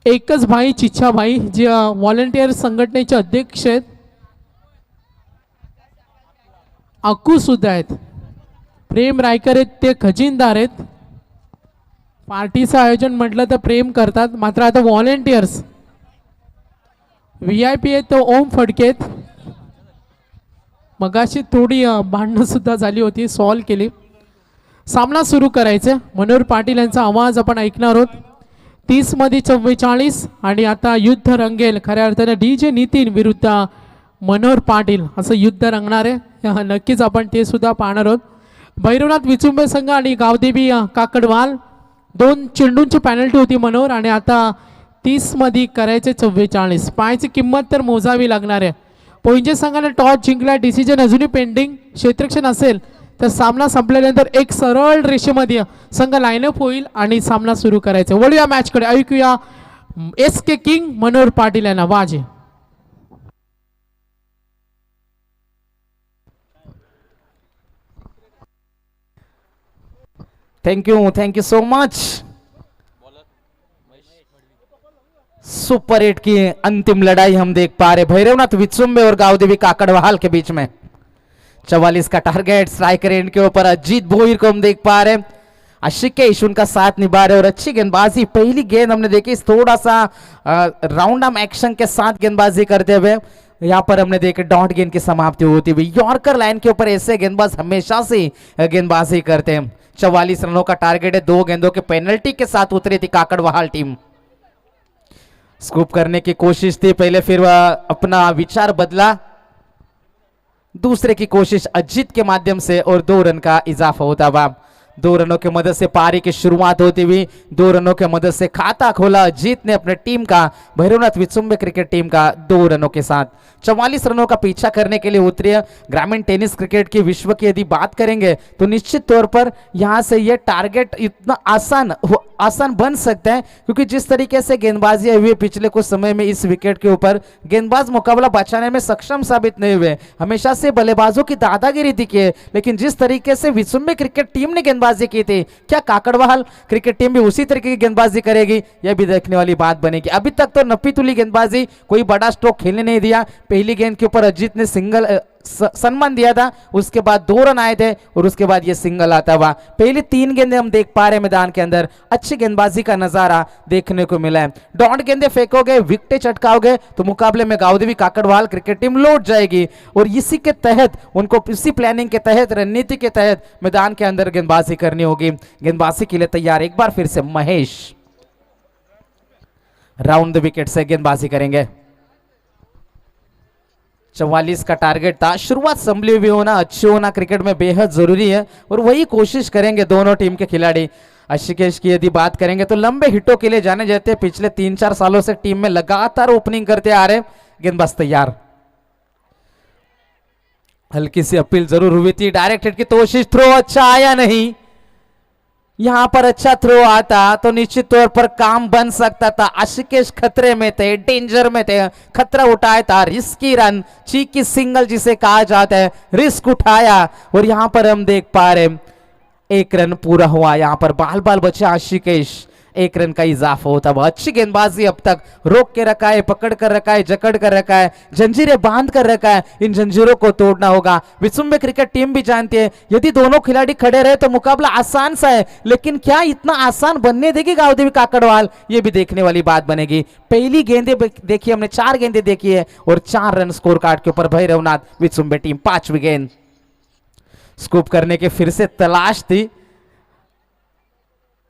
एकच भाई चिच्छाभाई जे व्हॉलेंटियर संघटनेचे अध्यक्ष आहेत. अक्कू सुद्धा आहेत. प्रेम रायकर आहेत ते खजिनदार आहेत. पार्टीचं आयोजन म्हटलं तर प्रेम करतात. मात्र आता व्हॉलेंटियर्स VIP आहेत तो ओम फडके आहेत. मगाशी थोडी भांडणं सुद्धा झाली होती सॉल्व केली. सामना सुरू करायचा. मनोहर पाटील यांचा आवाज आपण ऐकणार आहोत. 30 मध्ये 44 आणि आता युद्ध रंगेल. खऱ्या अर्थाने DJ नितीन विरुद्ध मनोहर पाटील असं युद्ध रंगणार आहे. नक्कीच आपण ते सुद्धा पाहणार आहोत. भैरवनाथ विचुंबे संघ आणि गावदेवी काकडवाल 2 चेंडूंची पॅनल्टी होती मनोहर आणि आता 30 मध्ये करायचे 44. पायाची किंमत तर मोजावी लागणार आहे. पोइंजे संघाने टॉस जिंकला. डिसिजन अजूनही पेंडिंग. क्षेत्ररक्षण असेल तर सामना संपल्यानंतर एक सरळ रेषेमध्ये संघ लाईनअप होईल आणि सामना सुरू करायचा. वळूया मॅचकडे. ऐकूया SK किंग मनोहर पाटील यांना. वाजे. Thank you so much. Super 8 की अंतिम लड़ाई हम देख पा रहे. भैरवनाथ विचुंबे और गावदेवी काकड़वाल के बीच में 44 का टारगेट. स्ट्राइकर एंड के ऊपर अजीत भोईर को हम देख पा रहे. आशिकेश उनका साथ निभा रहे और अच्छी गेंदबाजी. पहली गेंद हमने देखी थोड़ा सा राउंड आर्म एक्शन के साथ गेंदबाजी करते हुए. यहाँ पर हमने देखा डॉट गेंद की समाप्ति होती हुई. यॉर्कर लाइन के ऊपर ऐसे गेंदबाज हमेशा से गेंदबाजी करते हैं. 44 रनों का टारगेट है. 2 गेंदों के पेनल्टी के साथ उतरी थी काकड़वाल टीम. स्कूप करने की कोशिश थी पहले, फिर वह अपना विचार बदला. दूसरे की कोशिश अजीत के माध्यम से और 2 रन का इजाफा होता हुआ. 2 रनों की मदद से पारी की शुरुआत होती हुई. 2 रनों की मदद से खाता खोला अजीत ने अपने टीम का. भैरवनाथ विचुंबे क्रिकेट टीम का 2 रनों के साथ 44 रनों का पीछा करने के लिए उतरी है. ग्रामीण टेनिस क्रिकेट की विश्व की यदि बात करेंगे तो निश्चित तौर पर यहां से यह टारगेट इतना आसान बन सकता है, क्योंकि जिस तरीके से गेंदबाजी हुई पिछले कुछ समय में इस विकेट के ऊपर गेंदबाज मुकाबला बचाने में सक्षम साबित नहीं हुए. हमेशा से बल्लेबाजों की दादागिरी दिखी है, लेकिन जिस तरीके से विचुंबे क्रिकेट टीम ने गेंदबाजी की थी, क्या काकड़वाल क्रिकेट टीम भी उसी तरीके की गेंदबाजी करेगी, यह भी देखने वाली बात बनेगी. अभी तक तो नपी तुली गेंदबाजी, कोई बड़ा स्ट्रोक खेलने नहीं दिया. पहली गेंद के ऊपर अजीत ने सिंगल सम्मान दिया था, उसके बाद 2 रन आए थे और उसके बाद ये सिंगल आता हुआ. पहली 3 गेंदें हम देख पा रहे हैं मैदान के अंदर. अच्छी गेंदबाजी का नजारा देखने को मिला है. डॉट गेंदें फेंकोगे, विकेटें चटकाओगे तो मुकाबले में गावदेवी काकड़वाल क्रिकेट टीम लौट जाएगी. और इसी के तहत उनको इसी प्लानिंग के तहत, रणनीति के तहत मैदान के अंदर गेंदबाजी करनी होगी. गेंदबाजी के लिए तैयार एक बार फिर से महेश. राउंड द विकेट से गेंदबाजी करेंगे. 44 का टारगेट था. शुरुआत संभली हुई होना, अच्छी होना क्रिकेट में बेहद जरूरी है और वही कोशिश करेंगे दोनों टीम के खिलाड़ी. आशिकेश की यदि बात करेंगे तो लंबे हिटों के लिए जाने जाते हैं. पिछले 3-4 सालों से टीम में लगातार ओपनिंग करते आ रहे. गेंदबाज तैयार. हल्की सी अपील जरूर हुई थी. डायरेक्ट हिट की कोशिश, थ्रो अच्छा आया नहीं. यहां पर अच्छा थ्रो आता तो निश्चित तौर पर काम बन सकता था. आशिकेश खतरे में थे, डेंजर में थे, खतरा उठाया था. रिस्की रन, चीकी सिंगल जिसे कहा जाता है, रिस्क उठाया और यहां पर हम देख पा रहे 1 रन पूरा हुआ. यहां पर बाल बाल बचे आशिकेश. 1 रन का इजाफा होता है. अच्छी गेंदबाजी अब तक रोक के रखा है, पकड़ कर रखा है, जकड़ कर रखा है, जंजीरें बांध कर रखा है. इन जंजीरों को तोड़ना होगा. विचुंबे क्रिकेट टीम भी जानती है यदि दोनों खिलाड़ी खड़े रहे तो मुकाबला आसान सा है, लेकिन क्या इतना आसान बनने देगी गावदेवी काकड़वाल, ये भी देखने वाली बात बनेगी. पहली गेंदें देखी हमने, 4 गेंदें देखी है और 4 रन स्कोर कार्ड के ऊपर भैरवनाथ विचुंबे टीम. 5वीं गेंद स्कूप करने के फिर से तलाश थी.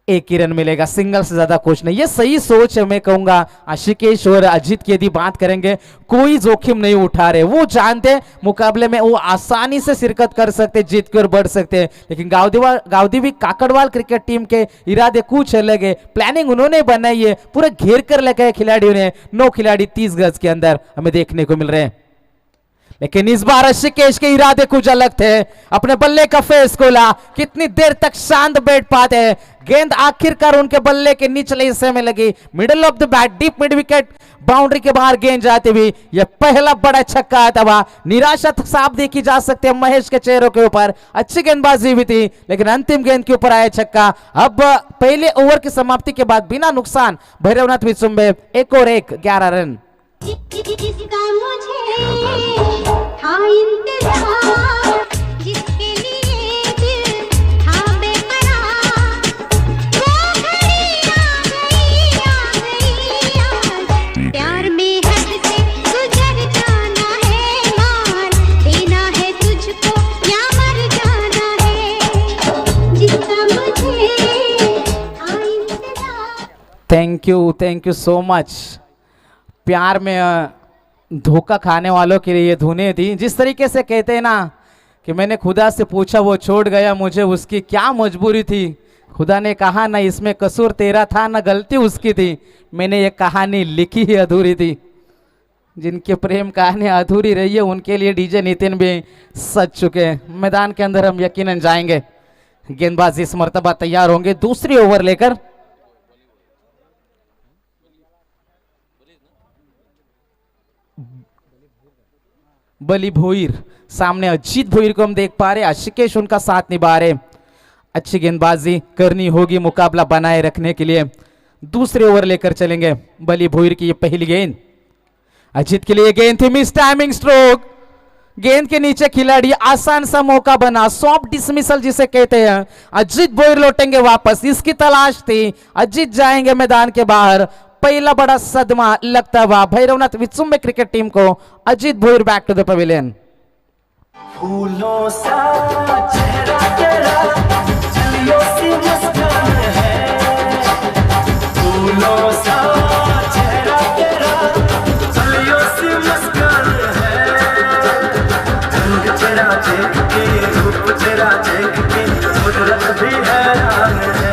एक ही रन मिलेगा, सिंगल से ज्यादा कुछ नहीं। ये सही सोच है, मैं कहूंगा आशिकेश और अजीत की यदि बात करेंगे, कोई जोखिम नहीं उठा रहे। वो जानते हैं मुकाबले में वो आसानी से शिरकत कर सकते, जीत कर बढ़ सकते हैं, लेकिन गावदेवी काकड़वाल क्रिकेट टीम के इरादे कुछ अलग है। प्लानिंग उन्होंने बनाई है, पूरा घेर कर लगा है खिलाड़ियों ने। 9 खिलाड़ी 30 गज के अंदर हमें देखने को मिल रहे हैं, लेकिन इस बार ऋषिकेश के इरादे कुछ अलग थे। अपने बल्ले का फेस खोला, कितनी देर तक शांत बैठ पाते हैं। गेंद आखिरकार उनके बल्ले के निचले हिस्से में लगी, middle of the bat, deep mid wicket, boundary के बाहर गेंद जाती हुई। यह पहला बड़ा छक्का आता हुआ। निराशा साफ देखी जा सकती है महेश के चेहरों के ऊपर। अच्छी गेंदबाजी भी थी, लेकिन अंतिम गेंद के ऊपर आया छक्का। अब पहले ओवर की समाप्ति के बाद बिना नुकसान भैरवनाथ विचुम्बे 1 और 1, 11 रन। जिसका मुझे था इंतजार, जिसके लिए दिल था बेकरार, वो घड़ी आ गई। प्यार में हद से गुजर जाना है, मार देना है तुझको या मर जाना है। जिसका मुझे था इंतजार। Thank you so much. प्यार में धोखा खाने वालों के लिए ये धुनें थी। जिस तरीके से कहते हैं ना कि मैंने खुदा से पूछा वो छोड़ गया मुझे, उसकी क्या मजबूरी थी। खुदा ने कहा ना इसमें कसूर तेरा था ना गलती उसकी थी। मैंने ये कहानी लिखी ही अधूरी थी। जिनके प्रेम कहानी अधूरी रही है उनके लिए डीजे नितिन भी सज चुके हैं। मैदान के अंदर हम यकीनन जाएंगे। गेंदबाज इस मर्तबा तैयार होंगे दूसरी ओवर लेकर। बली भोईर सामने, अजीत भोईर को हम देख पा रहे, आशिकेश उनका साथ निभा रहे। अच्छी गेंदबाजी करनी होगी मुकाबला बनाए रखने के लिए। दूसरे ओवर लेकर चलेंगे। बली भोईर की ये पहली गेंद, अजीत के लिए गेंद थी, मिस टाइमिंग स्ट्रोक। गेंद के नीचे खिलाड़ी, आसान सा मौका बना, सॉफ्ट डिसमिसल जिसे कहते हैं। अजीत भोईर लौटेंगे वापस, इसकी तलाश थी। अजीत जाएंगे मैदान के बाहर। पहला बड़ा सदमा लगता हुआ भैरवनाथ विचुम्बे क्रिकेट टीम को। Ajit Bhoir back to the pavilion. फूलों सा चेहरा तेरा, चलियो सी मुस्कान है। फूलों सा चेहरा तेरा, चलियो सी मुस्कान है। रंग तेरा देख के, रूप तेरा देख के, कुदरत भी हैरान है।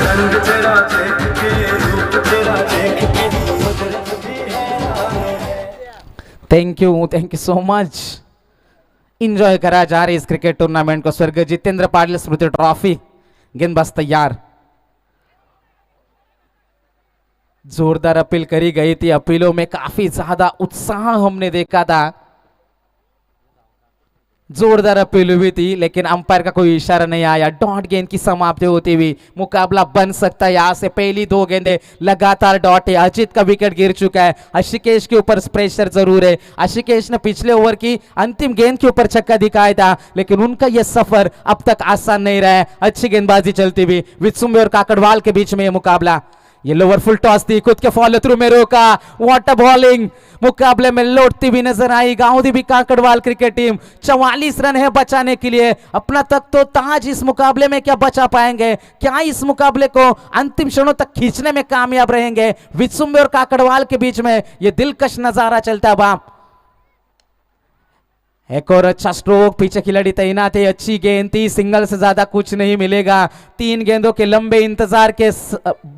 रंग तेरा देख के, रूप तेरा देख के, कुदरत भी हैरान है। Thank you so much. Enjoy करा जा रही इस क्रिकेट टूर्नामेंट को। स्वर्गीय जितेंद्र पाटिल स्मृति ट्रॉफी। गेंदबाज तैयार, जोरदार अपील करी गई थी। अपीलों में काफी ज्यादा उत्साह हमने देखा था। जोरदार अपील हुई थी, लेकिन अंपायर का कोई इशारा नहीं आया। डॉट गेंद की समाप्ति होती हुई मुकाबला बन सकता है। यहां से पहली 2 गेंदें लगातार डॉट है। अजीत का विकेट गिर चुका है। आशिकेश के ऊपर प्रेशर जरूर है। आशिकेश ने पिछले ओवर की अंतिम गेंद के ऊपर छक्का दिखाया था, लेकिन उनका यह सफर अब तक आसान नहीं रहा है। अच्छी गेंदबाजी चलती हुई विचुम्बे और काकड़वाल के बीच में यह मुकाबला। ये लोअर फुल टॉस थी, खुद के फॉलो थ्रू में रोका। वाटर बॉलिंग मुकाबले में लौटती हुई नजर आई गांवदेवी काकड़वाल क्रिकेट टीम। 44 रन है बचाने के लिए। अपना तक तो ताज इस मुकाबले में क्या बचा पाएंगे? क्या इस मुकाबले को अंतिम क्षणों तक खींचने में कामयाब रहेंगे? विचुम्बे और काकड़वाल के बीच में यह दिलकश नजारा चलता है। एक और अच्छा स्ट्रोक, पीछे खिलाड़ी तैनात है। अच्छी गेंद थी, सिंगल से ज्यादा कुछ नहीं मिलेगा। 3 गेंदों के लंबे इंतजार के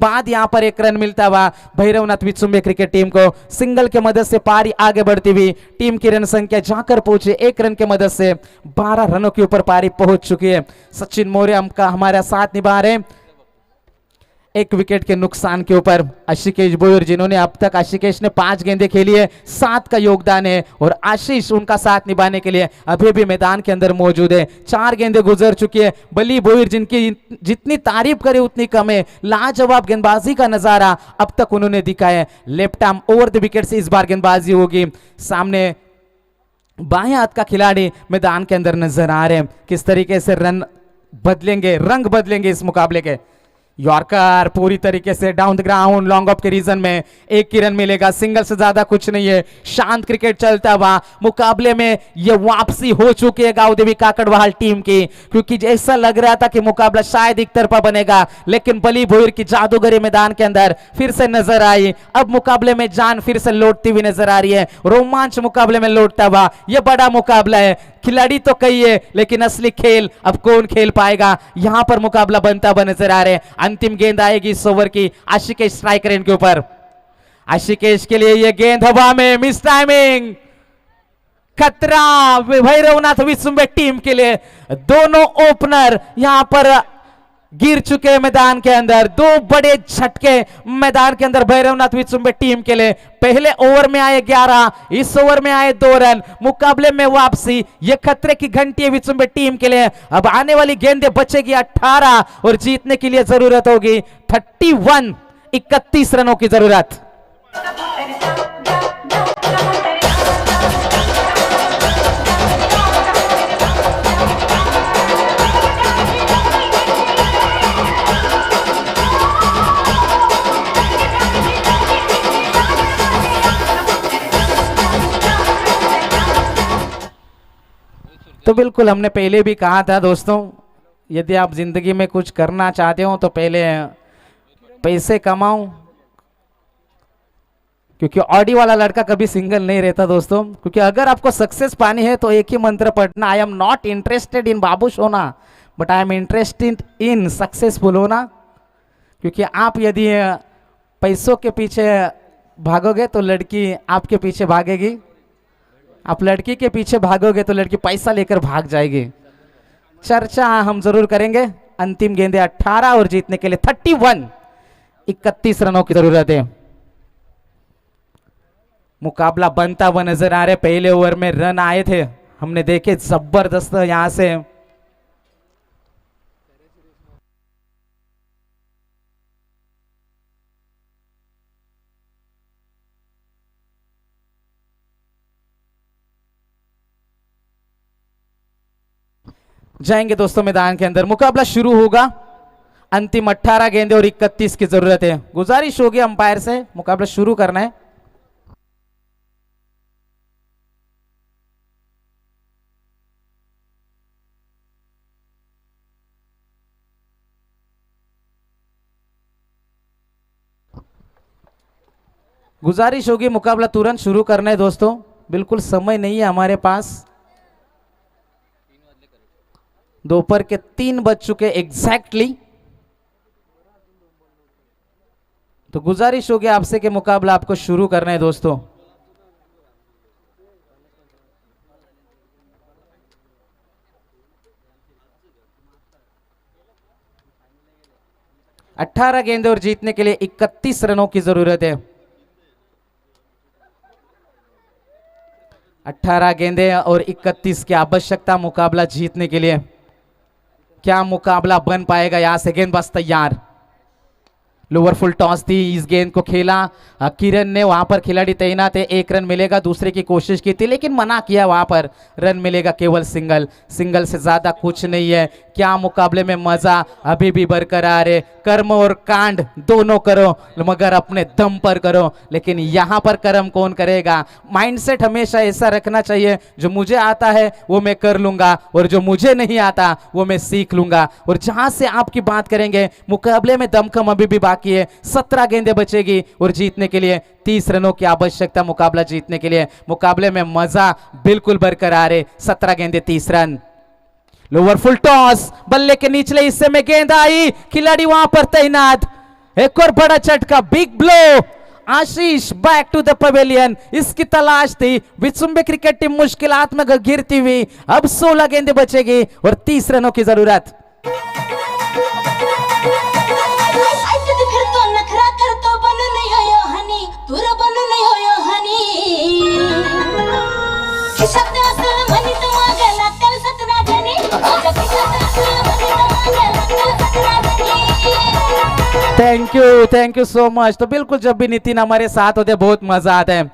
बाद यहां पर 1 रन मिलता हुआ भैरवनाथ विचुम्बे क्रिकेट टीम को। सिंगल के मदद से पारी आगे बढ़ती हुई टीम की रन संख्या जाकर पहुंचे 1 रन के मदद से 12 रनों के ऊपर पारी पहुंच चुकी है। सचिन मौर्य का हमारा साथ निभा रहे। 1 विकेट के नुकसान के ऊपर आशिकेश भोईर, जिन्होंने अब तक, आशिकेश ने 5 गेंदें खेली है, 7 का योगदान है, और आशीष उनका साथ निभाने के लिए अभी भी मैदान के अंदर मौजूद है। 4 गेंदें गुजर चुकी है। बली भोईर, जिनकी जितनी तारीफ करे उतनी कम है। लाजवाब गेंदबाजी का नजारा अब तक उन्होंने दिखाया है। Left arm over the wicket से इस बार गेंदबाजी होगी। सामने बाएं हाथ का खिलाड़ी मैदान के अंदर नजर आ रहे हैं। किस तरीके से रन बदलेंगे, रंग बदलेंगे इस मुकाबले के। यॉर्कर पूरी तरीके से down the ground, long off के रीजन में 1 रन मिलेगा, सिंगल से ज्यादा कुछ नहीं है, शांत क्रिकेट चलता हुआ मुकाबले में ये वापसी हो चुकी है गांव-देवी काकड़वाल टीम की, क्योंकि जैसा लग रहा था कि मुकाबला शायद एक तरफा बनेगा, लेकिन बली भोईर की जादूगरी मैदान के अंदर फिर से नजर आई। अब मुकाबले में जान फिर से लौटती हुई नजर आ रही है, रोमांच मुकाबले में लौटता हुआ। यह बड़ा मुकाबला है, खिलाड़ी तो कई है लेकिन असली खेल अब कौन खेल पाएगा, यहां पर मुकाबला बनता हुआ नजर आ रहे हैं। अंतिम गेंद आएगी इस ओवर की आशिकेश स्ट्राइकर एंड के ऊपर। आशिकेश के लिए यह गेंद हवा में, मिस टाइमिंग, खतरा भैरवनाथ विश्वम्भर टीम के लिए। दोनों ओपनर यहां पर गिर चुके हैं मैदान के अंदर, 2 बड़े झटके मैदान के अंदर भैरवनाथ विश्वम्भर टीम के लिए। पहले ओवर में आए 11, इस ओवर में आए 2 रन, मुकाबले में वापसी, ये खतरे की घंटी है विश्वम्भर टीम के लिए। अब आने वाली गेंदें बचेगी 18 और जीतने के लिए जरूरत होगी 31, 31 रनों की जरूरत। तो बिल्कुल हमने पहले भी कहा था दोस्तों, यदि आप जिंदगी में कुछ करना चाहते हो तो पहले पैसे कमाओ, क्योंकि ऑडी वाला लड़का कभी सिंगल नहीं रहता दोस्तों। क्योंकि अगर आपको सक्सेस पानी है तो एक ही मंत्र पढ़ना, I am not interested in बाबूश होना but I am interested in successful होना। क्योंकि आप यदि पैसों के पीछे भागोगे तो लड़की आपके पीछे भागेगी, आप लड़की के पीछे भागोगे तो लड़की पैसा लेकर भाग जाएगी। चर्चा हम जरूर करेंगे। अंतिम गेंदे 18 और जीतने के लिए 31, 31 रनों की जरूरत है। मुकाबला बनता हुआ नजर आ रहा है। पहले ओवर में रन आए थे, हमने देखे जबरदस्त यहां से। जाएंगे दोस्तों मैदान के अंदर, मुकाबला शुरू होगा। अंतिम 18 गेंदे और 31 की जरूरत है। गुजारिश होगी अंपायर से मुकाबला शुरू करना है। गुजारिश होगी मुकाबला तुरंत शुरू करना है दोस्तों, बिल्कुल समय नहीं है हमारे पास। दोपहर के 3 बज चुके एग्जैक्टली। तो गुजारिश होगी आपसे कि मुकाबला आपको शुरू करना है दोस्तों। अठारह गेंदे और जीतने के लिए 31 रनों की जरूरत है। 18 गेंदे और 31 की आवश्यकता मुकाबला जीतने के लिए। क्या मुकाबला बन पाएगा? यहां से गेंदबाज तैयार, लोअर फुल टॉस थी, इस गेंद को खेला किरण ने, वहां पर खिलाड़ी तैनात है, 1 रन मिलेगा, दूसरे की कोशिश की थी लेकिन मना किया, वहां पर रन मिलेगा केवल सिंगल, सिंगल से ज्यादा कुछ नहीं है। क्या मुकाबले में मजा अभी भी बरकरार है। कर्म और कांड दोनों करो मगर अपने दम पर करो, लेकिन यहां पर कर्म कौन करेगा? माइंडसेट हमेशा ऐसा रखना चाहिए, जो मुझे आता है वो मैं कर लूंगा और जो मुझे नहीं आता वो मैं सीख लूंगा। और जहां से आपकी बात करेंगे, मुकाबले में दमखम अभी भी बाकी है। 17 गेंदें बचेगी और जीतने के लिए 30 रनों की आवश्यकता मुकाबला जीतने के लिए। मुकाबले में मजा बिल्कुल बरकरार है। 17 गेंदें 30 रन। लोअर फुल टॉस, बल्ले के निचले हिस्से में गेंद आई, खिलाड़ी वहां पर तैनात। एक और बड़ा झटका, big blow. Ashish back to the pavilion, इसकी तलाश थी। विश्वम्भर क्रिकेट टीम मुश्किलात में गिरती हुई। अब 16 गेंदें बचेगी और 30 रनों की जरूरत। Thank you so much. तो बिल्कुल जब भी नितिन हमारे साथ होते बहुत मजा आता है।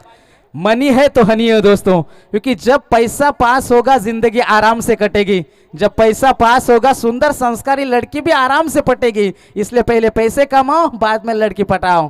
मनी है तो हनी है दोस्तों, क्योंकि जब पैसा पास होगा जिंदगी आराम से कटेगी, जब पैसा पास होगा सुंदर संस्कारी लड़की भी आराम से पटेगी। इसलिए पहले पैसे कमाओ, बाद में लड़की पटाओ।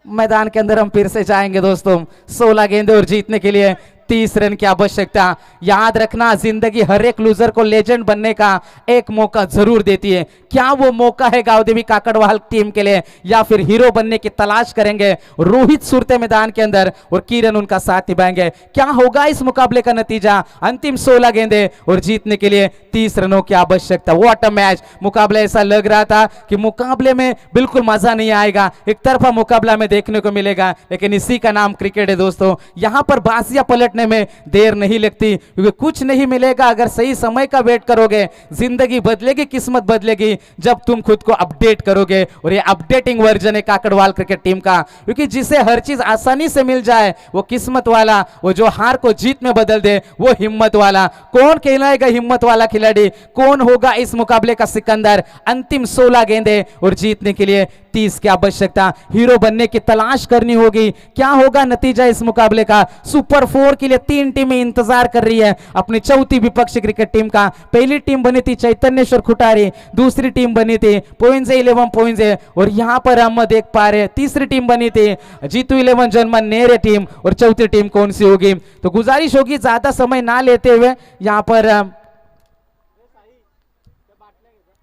मैदान के अंदर हम फिर से जाएंगे दोस्तों। 16 गेंदे और जीतने के लिए 30 रन की आवश्यकता। याद रखना, जिंदगी हर एक लूजर को लेजेंड बनने का एक मौका जरूर देती है। क्या वो मौका है गांवदेवी काकड़वाल टीम के लिए, या फिर हीरो बनने की तलाश करेंगे रोहित सुरते मैदान के अंदर और किरण उनका साथ निभाएंगे? क्या होगा इस मुकाबले का नतीजा? अंतिम 16 गेंदे और जीतने के लिए 30 रनों की आवश्यकता। What a match! मुकाबला ऐसा लग रहा था कि मुकाबले में बिल्कुल मजा नहीं आएगा, एक तरफा मुकाबला में देखने को मिलेगा, लेकिन इसी का नाम क्रिकेट है दोस्तों। यहां पर बाजियां पलटने में देर नहीं लगती, क्योंकि कुछ नहीं मिलेगा अगर सही समय का वेट करोगे। जिंदगी बदलेगी, किस्मत बदलेगी जब तुम खुद को अपडेट करोगे, और ये अपडेटिंग वर्जन है काकड़वाल क्रिकेट टीम का। क्योंकि जिसे हर चीज आसानी से मिल जाए वो किस्मत वाला, वो जो हार को जीत में बदल दे वो हिम्मत वाला। कौन कहलाएगा हिम्मत वाला खिलाड़ी? कौन होगा इस मुकाबले का सिकंदर? अंतिम 16 गेंदे और जीतने के लिए 30 की आवश्यकता। हीरो बनने की तलाश करनी होगी। क्या होगा नतीजा इस मुकाबले का? सुपर 4 के लिए 3 टीमें इंतजार कर रही है अपनी चौथी विपक्षी क्रिकेट टीम का। पहली टीम बनी थी चैतन्येश्वर खुटारी, दूसरी टीम बनी थी पोइंजे 11 पोइंजे, और यहां पर हम देख पा रहे तीसरी टीम बनी थी जीतू 11 जन्मन नेरे टीम। और चौथी टीम कौन सी होगी? तो गुजारिश होगी ज्यादा समय ना लेते हुए यहां पर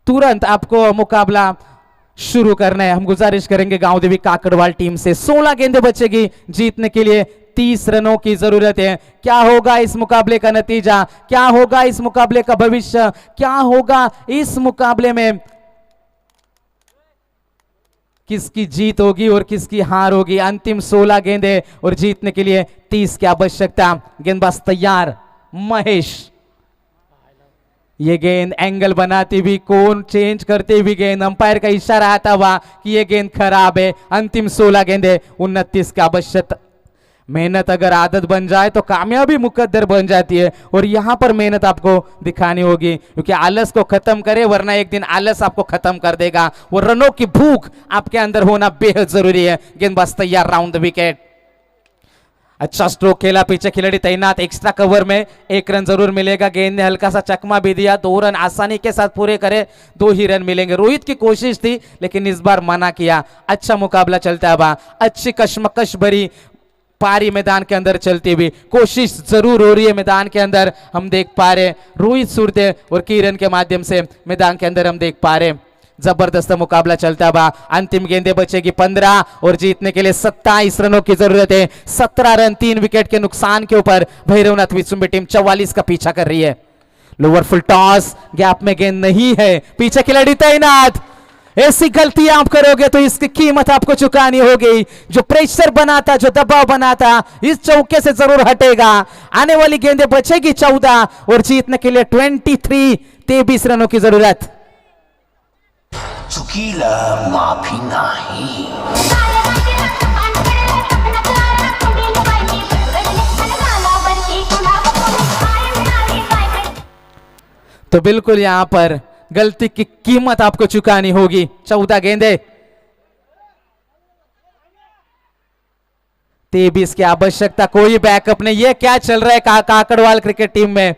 तुरंत आपको मुकाबला शुरू करना है। हम गुजारिश करेंगे गांवदेवी काकड़वाल टीम से। 16 गेंदें बचेगी, जीतने के लिए 30 रनों की जरूरत है। क्या होगा इस मुकाबले का नतीजा? क्या होगा इस मुकाबले का भविष्य? क्या होगा इस मुकाबले में? किसकी जीत होगी और किसकी हार होगी? अंतिम 16 गेंदें और जीतने के लिए 30 की आवश्यकता। गेंदबाज तैयार, महेश। ये गेंद एंगल बनाती हुई, कौन चेंज करते हुए गेंद, अंपायर का इशारा आता हुआ कि ये गेंद खराब है। अंतिम 16 गेंदे 29 की आवश्यकता। मेहनत अगर आदत बन जाए तो कामयाबी मुकद्दर बन जाती है, और यहां पर मेहनत आपको दिखानी होगी, क्योंकि आलस को खत्म करे, वरना एक दिन आलस आपको खत्म कर देगा। वो रनों की भूख आपके अंदर होना बेहद जरूरी है। गेंदबाज तैयार, राउंड द विकेट। अच्छा स्ट्रोक खेला, पीछे खिलाड़ी तैनात। एक्स्ट्रा कवर में 1 रन जरूर मिलेगा। गेंद ने हल्का सा चकमा भी दिया। 2 रन आसानी के साथ पूरे करे, 2 ही रन मिलेंगे। रोहित की कोशिश थी लेकिन इस बार मना किया। अच्छा मुकाबला चलता है बा, अच्छी कशमकश भरी पारी मैदान के अंदर चलती हुई, कोशिश जरूर हो रही है मैदान के अंदर। हम देख पा रहे रोहित सुरते और किरण के माध्यम से मैदान के अंदर हम देख पा रहे जबरदस्त मुकाबला चलता बा। अंतिम गेंदे बचेगी 15 और जीतने के लिए 27 रनों की जरूरत है। 17 रन 3 विकेट के नुकसान के ऊपर भैरवनाथ विश्वम्भर टीम 44 का पीछा कर रही है। लोअर फुल टॉस, गैप में गेंद नहीं है, पीछे खिलाड़ी तैनात। ऐसी गलती आप करोगे तो इसकी कीमत आपको चुकानी होगी। जो प्रेशर बनाता, जो दबाव बनाता, इस चौके से जरूर हटेगा। आने वाली गेंदें बचेगी 14 और जीतने के लिए 23 रनों की जरूरत। चुकीला माफी नाही। तो बिल्कुल यहां पर गलती की कीमत आपको चुकानी होगी। 14 गेंदे, 23 की आवश्यकता। कोई बैकअप नहीं। ये क्या चल रहा है काकड़वाल क्रिकेट टीम में?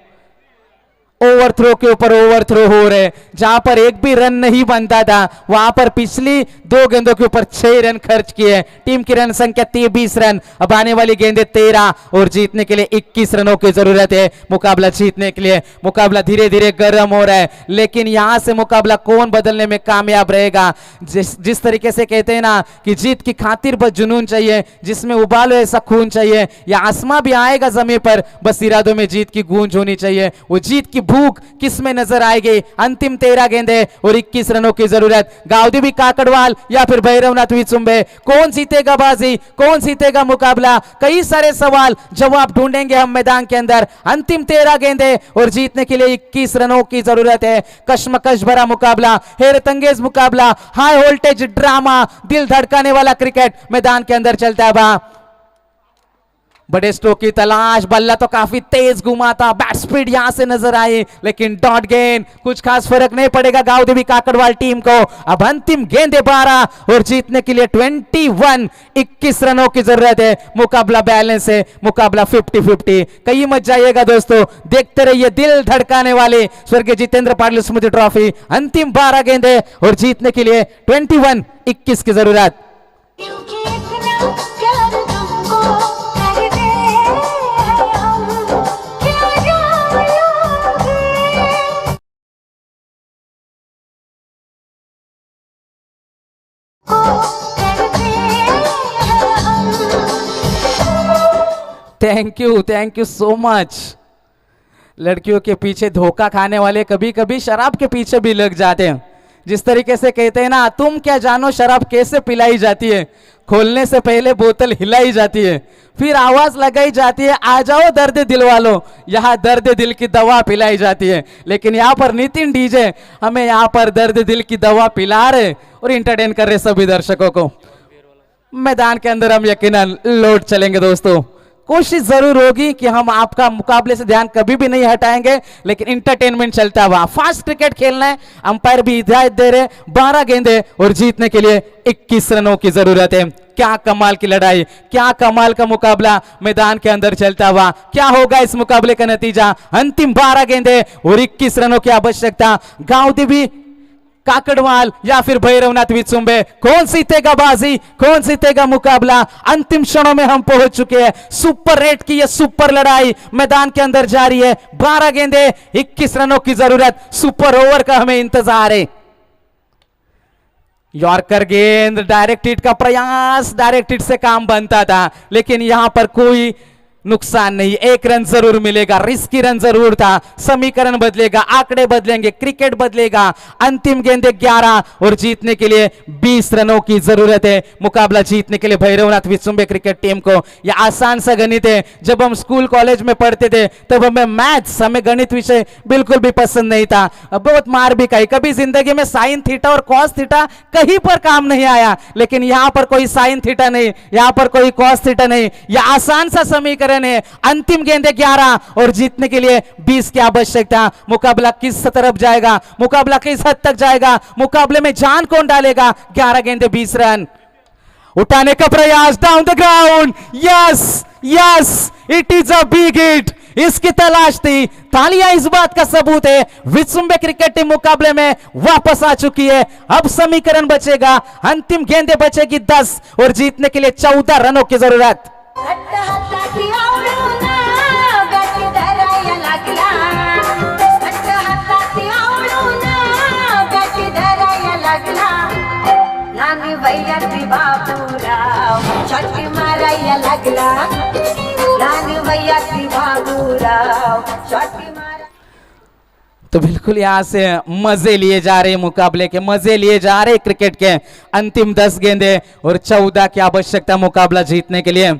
ओवरथ्रो के ऊपर ओवरथ्रो हो रहे, जहां पर एक भी रन नहीं बनता था वहां पर पिछली 2 गेंदों के ऊपर 6 रन खर्च किए। टीम की रन संख्या 23 रन। अब आने वाली गेंदें 13 और जीतने के लिए 21 रनों की जरूरत है मुकाबला जीतने के लिए। मुकाबला धीरे धीरे गर्म हो रहा है, लेकिन यहां से मुकाबला कौन बदलने में कामयाब रहेगा? जिस तरीके से कहते हैं ना कि जीत की खातिर बस जुनून चाहिए, जिसमें उबालो ऐसा खून चाहिए। या आसमां भी आएगा जमीन पर, बस इरादों में जीत की गूंज होनी चाहिए। वो जीत की भूख किस में नजर आएगी? अंतिम 13 गेंदे और 21 रनों की जरूरत। गांवदेवी काकड़वाल या फिर भैरवनाथ विश्वम्भर, कौन जीतेगा बाजी, कौन जीतेगा मुकाबला? कई सारे सवाल जवाब ढूंढेंगे हम मैदान के अंदर। अंतिम 13 गेंदे और जीतने के लिए 21 रनों की जरूरत है। कश्मकश भरा मुकाबला, हैरत अंगेज मुकाबला, हाई वोल्टेज ड्रामा, दिल धड़काने वाला क्रिकेट मैदान के अंदर चलता है बा। बड़े स्ट्रोक की तलाश, बल्ला तो काफी तेज घुमा था, बैट स्पीड यहां से नजर आई, लेकिन डॉट गेंद, कुछ खास फर्क नहीं पड़ेगा गांव देवी काकड़वाल टीम को। अब अंतिम गेंदे 12 और जीतने के लिए 21 रनों की जरूरत है। मुकाबला बैलेंस है, मुकाबला 50-50। कहीं मत जाइएगा दोस्तों, देखते रहिए दिल धड़काने वाले स्वर्गीय जितेंद्र पाटिल स्मृति ट्रॉफी। अंतिम 12 गेंदे और जीतने के लिए 21 की जरूरत। क्योंकि इतना प्यार तुमको करते हैं हम, क्या जान लोगे को करते हैं हम। Thank you so much. लड़कियों के पीछे धोखा खाने वाले कभी कभी शराब के पीछे भी लग जाते हैं। जिस तरीके से कहते हैं ना, तुम क्या जानो शराब कैसे पिलाई जाती है। खोलने से पहले बोतल हिलाई जाती है, फिर आवाज लगाई जाती है, आ जाओ दर्द दिल वालों, यहाँ दर्द दिल की दवा पिलाई जाती है। लेकिन यहाँ पर नितिन डीजे हमें यहाँ पर दर्द दिल की दवा पिला रहे और इंटरटेन कर रहे सभी दर्शकों को। मैदान के अंदर हम यकीनन लौट चलेंगे दोस्तों। कोशिश जरूर होगी कि हम आपका मुकाबले से ध्यान कभी भी नहीं हटाएंगे, लेकिन इंटरटेनमेंट चलता हुआ फास्ट क्रिकेट खेलना है। अंपायर भी हिदायत दे रहे, 12 गेंदे और जीतने के लिए 21 रनों की जरूरत है। क्या कमाल की लड़ाई, क्या कमाल का मुकाबला मैदान के अंदर चलता हुआ। क्या होगा इस मुकाबले का नतीजा? अंतिम 12 गेंदे और 21 रनों की आवश्यकता। गांव देवी काकड़वाल या फिर भैरवनाथ विचुंबे, कौन जीतेगा बाजी, कौन जीतेगा मुकाबला? अंतिम क्षणों में हम पहुंच चुके हैं। सुपर रेट की यह सुपर लड़ाई मैदान के अंदर जारी है। 12 गेंदे 21 रनों की जरूरत, सुपर ओवर का हमें इंतजार है। यॉर्कर गेंद, डायरेक्ट हिट का प्रयास, डायरेक्ट हिट से काम बनता था, लेकिन यहां पर कोई नुकसान नहीं, 1 रन जरूर मिलेगा। रिस्की रन जरूर था, समीकरण बदलेगा, आंकड़े बदलेंगे, क्रिकेट बदलेगा। अंतिम गेंदे 11 और जीतने के लिए 20 रनों की जरूरत है। मुकाबला जीतने के लिए भैरवनाथ विचुंबे क्रिकेट टीम को। यह आसान सा गणित है। जब हम स्कूल कॉलेज में पढ़ते थे तब हमें मैथ्स, हमें गणित विषय बिल्कुल भी पसंद नहीं था, बहुत मार भी खाई। कभी जिंदगी में साइन थीटा और कॉस थीटा कहीं पर काम नहीं आया, लेकिन यहां पर कोई साइन थीटा नहीं, यहां पर कोई कॉस थीटा नहीं। यह आसान सा समीकरण है। अंतिम गेंदे 11 और जीतने के लिए 20 की आवश्यकता। मुकाबला किस तरफ जाएगा, मुकाबला किस हद तक जाएगा, मुकाबले में जान कौन डालेगा? 11 गेंदे 20 रन। उठाने का प्रयास, down the ground, yes yes, it is a big hit. इसकी तलाश थी। तालियां इस बात का सबूत है, विचुंबे क्रिकेट टीम मुकाबले में वापस आ चुकी है। अब समीकरण बचेगा, अंतिम गेंदे बचेगी 10 और जीतने के लिए 14 रनों की जरूरत। हट्ट हाताची आवळून बॅट धरायला लागला, हट्ट हाताची आवळून बॅट धरायला लागला. लहान वयाची बाबूराव शॉट मारायला लागला, लहान वयाची बाबूराव शॉट मारा. तो बिल्कुल यहां से मजे लिए जा रहे, मुकाबले के मजे लिए जा रहे क्रिकेट के। अंतिम 10 गेंदे और 14 की आवश्यकता मुकाबला जीतने के लिए।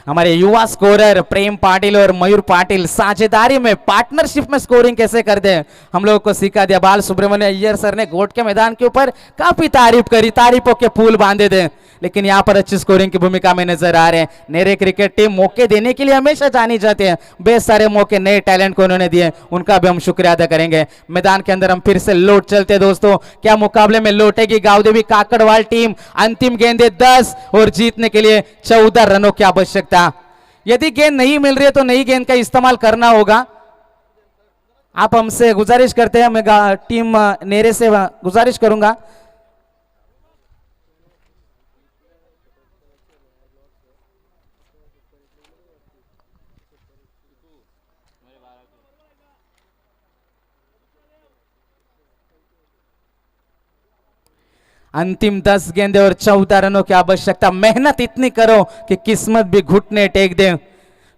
हमारे युवा स्कोरर प्रेम पाटिल और मयूर पाटिल साझेदारी में, पार्टनरशिप में स्कोरिंग कैसे करते हैं हम लोगों को सिखा दिया। बाल सुब्रमण्य अय्यर सर ने गोट के मैदान के ऊपर काफी तारीफ करी, तारीफों के फूल बांधे थे, लेकिन यहाँ पर अच्छी स्कोरिंग की भूमिका में नजर आ रहे हैं। नेरे क्रिकेट टीम मौके देने के लिए हमेशा जानी जाती है, बेहद सारे मौके नए टैलेंट को उन्होंने दिए, उनका भी हम शुक्रिया अदा करेंगे। मैदान के अंदर हम फिर से लौट चलते दोस्तों। क्या मुकाबले में लौटेगी गांव देवी काकड़वाल टीम? अंतिम गेंदे 10 और जीतने के लिए 14 रनों की आवश्यकता। यदि गेंद नहीं मिल रही है तो नई गेंद का इस्तेमाल करना होगा। आप हमसे गुजारिश करते हैं, मैं टीम नेरे से गुजारिश करूंगा, अंतिम 10 गेंदे और 14 रनों की आवश्यकता। मेहनत इतनी करो कि किस्मत भी घुटने टेक दे,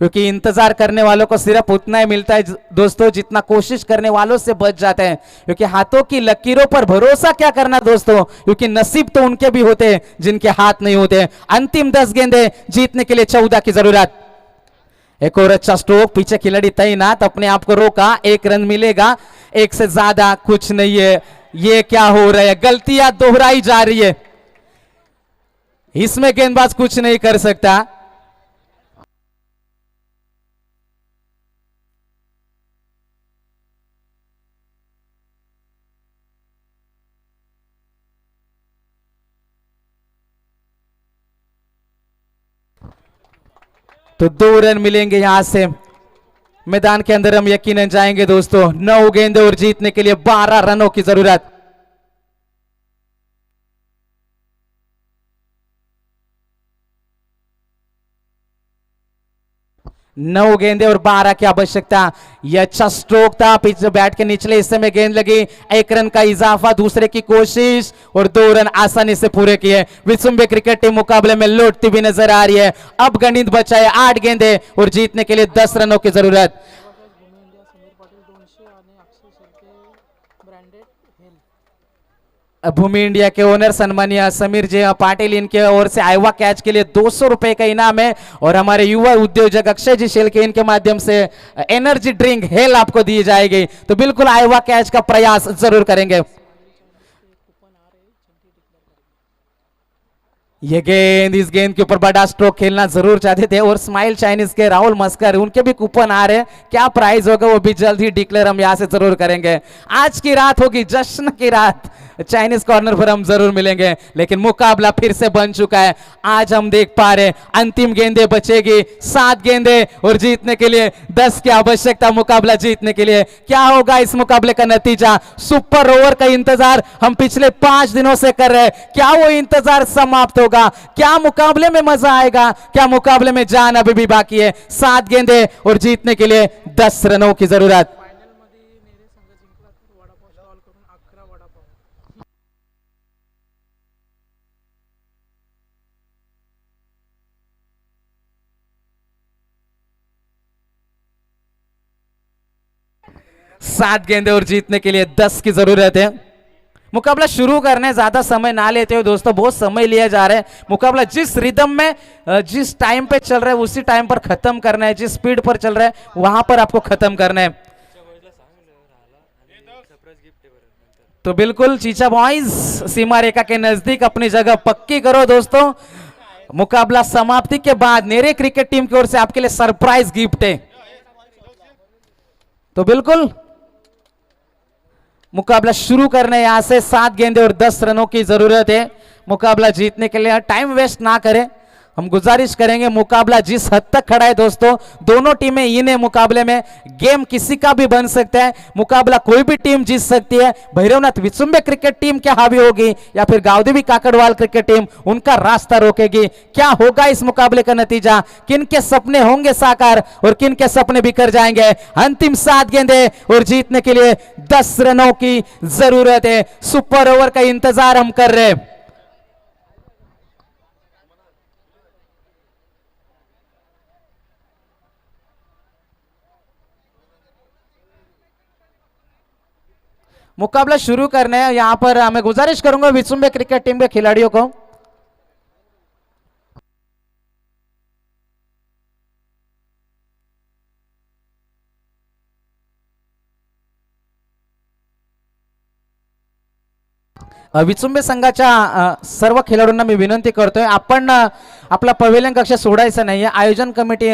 क्योंकि इंतजार करने वालों को सिर्फ उतना ही मिलता है दोस्तों जितना कोशिश करने वालों से बच जाते हैं। क्योंकि हाथों की लकीरों पर भरोसा क्या करना दोस्तों, क्योंकि नसीब तो उनके भी होते हैं जिनके हाथ नहीं होते। अंतिम 10 गेंदे, जीतने के लिए 14 की जरूरत। एक और अच्छा स्ट्रोक, पीछे खिलाड़ी तैनात, अपने आप को रोका, 1 रन मिलेगा, 1 से ज्यादा कुछ नहीं है। ये क्या हो रहा है, गलतियां दोहराई जा रही है, इसमें गेंदबाज कुछ नहीं कर सकता। तो 2 रन मिलेंगे यहां से। मैदान के अंदर हम यकीनन जाएंगे दोस्तों। 9 गेंदे और जीतने के लिए 12 रनों की जरूरत। नौ गेंदे और 12 की आवश्यकता। यह अच्छा स्ट्रोक था, पिच बैट के निचले हिस्से में गेंद लगी। 1 रन का इजाफा, दूसरे की कोशिश और 2 रन आसानी से पूरे किए। विसुंबे क्रिकेट टीम मुकाबले में लौटती हुई नजर आ रही है। अब गणित बचा है 8 गेंदे और जीतने के लिए 10 रनों की जरूरत। भूमि इंडिया के ओनर सन्मानिया समीर जी पाटिल, इनके ओर से आईवा कैच के लिए 200 रुपए का इनाम है। और हमारे युवा उद्योजक अक्षय जी शेल के इनके माध्यम से एनर्जी ड्रिंक हेल आपको दी जाएगी। तो बिल्कुल आईवा कैच का प्रयास जरूर करेंगे। ये गेंद, इस गेंद के ऊपर बड़ा स्ट्रोक खेलना जरूर चाहते थे। और स्माइल चाइनीज के राहुल मस्कर, उनके भी कूपन आ रहे हैं। क्या प्राइस होगा वो भी जल्द ही डिक्लेयर हम यहां से जरूर करेंगे। आज की रात होगी जश्न की रात। चाइनीज कॉर्नर पर हम जरूर मिलेंगे। लेकिन मुकाबला फिर से बन चुका है। आज हम देख पा रहे अंतिम गेंदे बचेगी। 7 गेंदे और जीतने के लिए 10 की आवश्यकता। मुकाबला जीतने के लिए क्या होगा इस मुकाबले का नतीजा? सुपर ओवर का इंतजार हम पिछले 5 दिनों से कर रहे हैं। क्या वो इंतजार समाप्त होगा? क्या मुकाबले में मजा आएगा? क्या मुकाबले में जान अभी भी बाकी है? 7 गेंदे और जीतने के लिए 10 रनों की जरूरत। सात गेंदे और जीतने के लिए 10 की जरूरत है। मुकाबला शुरू करने ज्यादा समय ना लेते हुए दोस्तों, बहुत समय लिया जा रहा है। मुकाबला जिस रिदम में जिस टाइम पे चल रहा है उसी टाइम पर खत्म करना है। जिस स्पीड पर चल रहा है वहां पर आपको खत्म करना है। तो बिल्कुल चीचा बॉयज सीमा रेखा के नजदीक अपनी जगह पक्की करो दोस्तों। मुकाबला समाप्ति के बाद नेरे क्रिकेट टीम की ओर से आपके लिए सरप्राइज गिफ्ट है। तो बिल्कुल मुकाबला शुरू करने यहां से 7 गेंदे और 10 रनों की जरूरत है। मुकाबला जीतने के लिए टाइम वेस्ट ना करें। हम गुजारिश करेंगे, मुकाबला जिस हद तक खड़ा है दोस्तों, दोनों टीमें इन है मुकाबले में। गेम किसी का भी बन सकता है। मुकाबला कोई भी टीम जीत सकती है। भैरवनाथ विसुंबे क्रिकेट टीम क्या हावी होगी या फिर गावदेवी काकड़वाल क्रिकेट टीम उनका रास्ता रोकेगी? क्या होगा इस मुकाबले का नतीजा? किन के सपने होंगे साकार और किन के सपने बिखर जाएंगे? अंतिम 7 गेंदे और जीतने के लिए 10 रनों की जरूरत है। सुपर ओवर का इंतजार हम कर रहे हैं। मुकाबला शुरू करने हैं। यहां पर मैं गुजारिश करूंगा विसुंबे क्रिकेट टीम के खिलाड़ियों को विचुंबे संघाच्या सर्व खेळाडूंना मी विनंती करतोय, आपण आपला पवेलियन कक्ष सोडायचा नाहीये। आयोजन कमिटी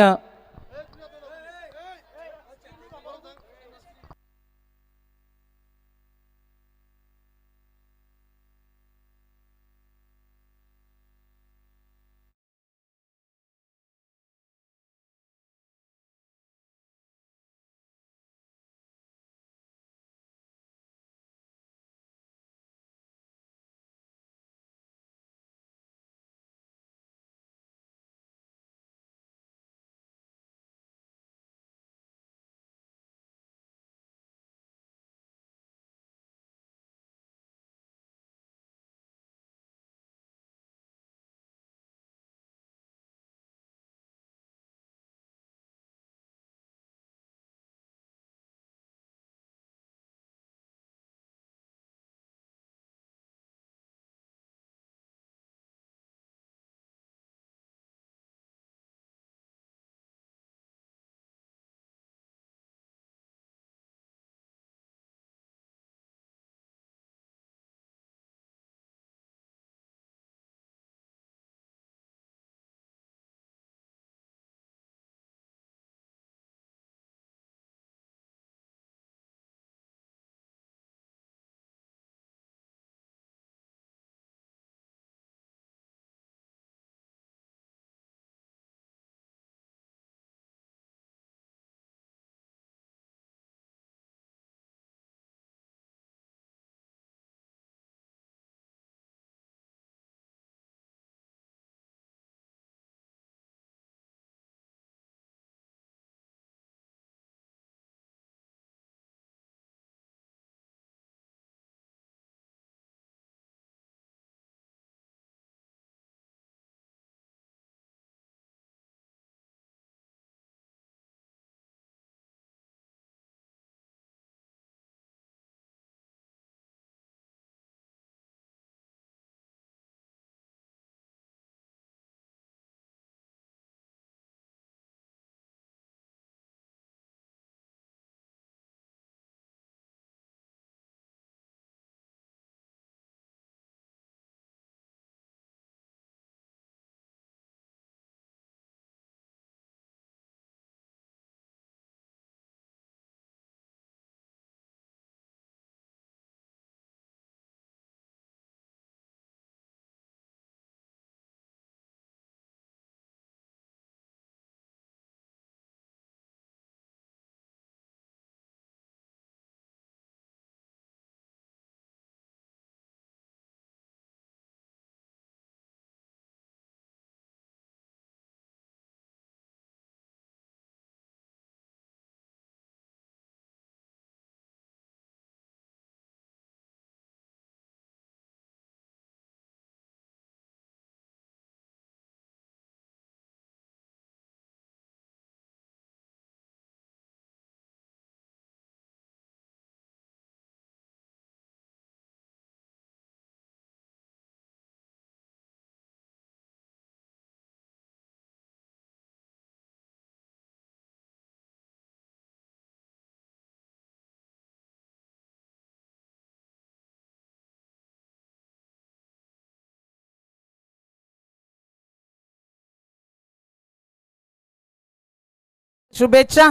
शुभेच्छा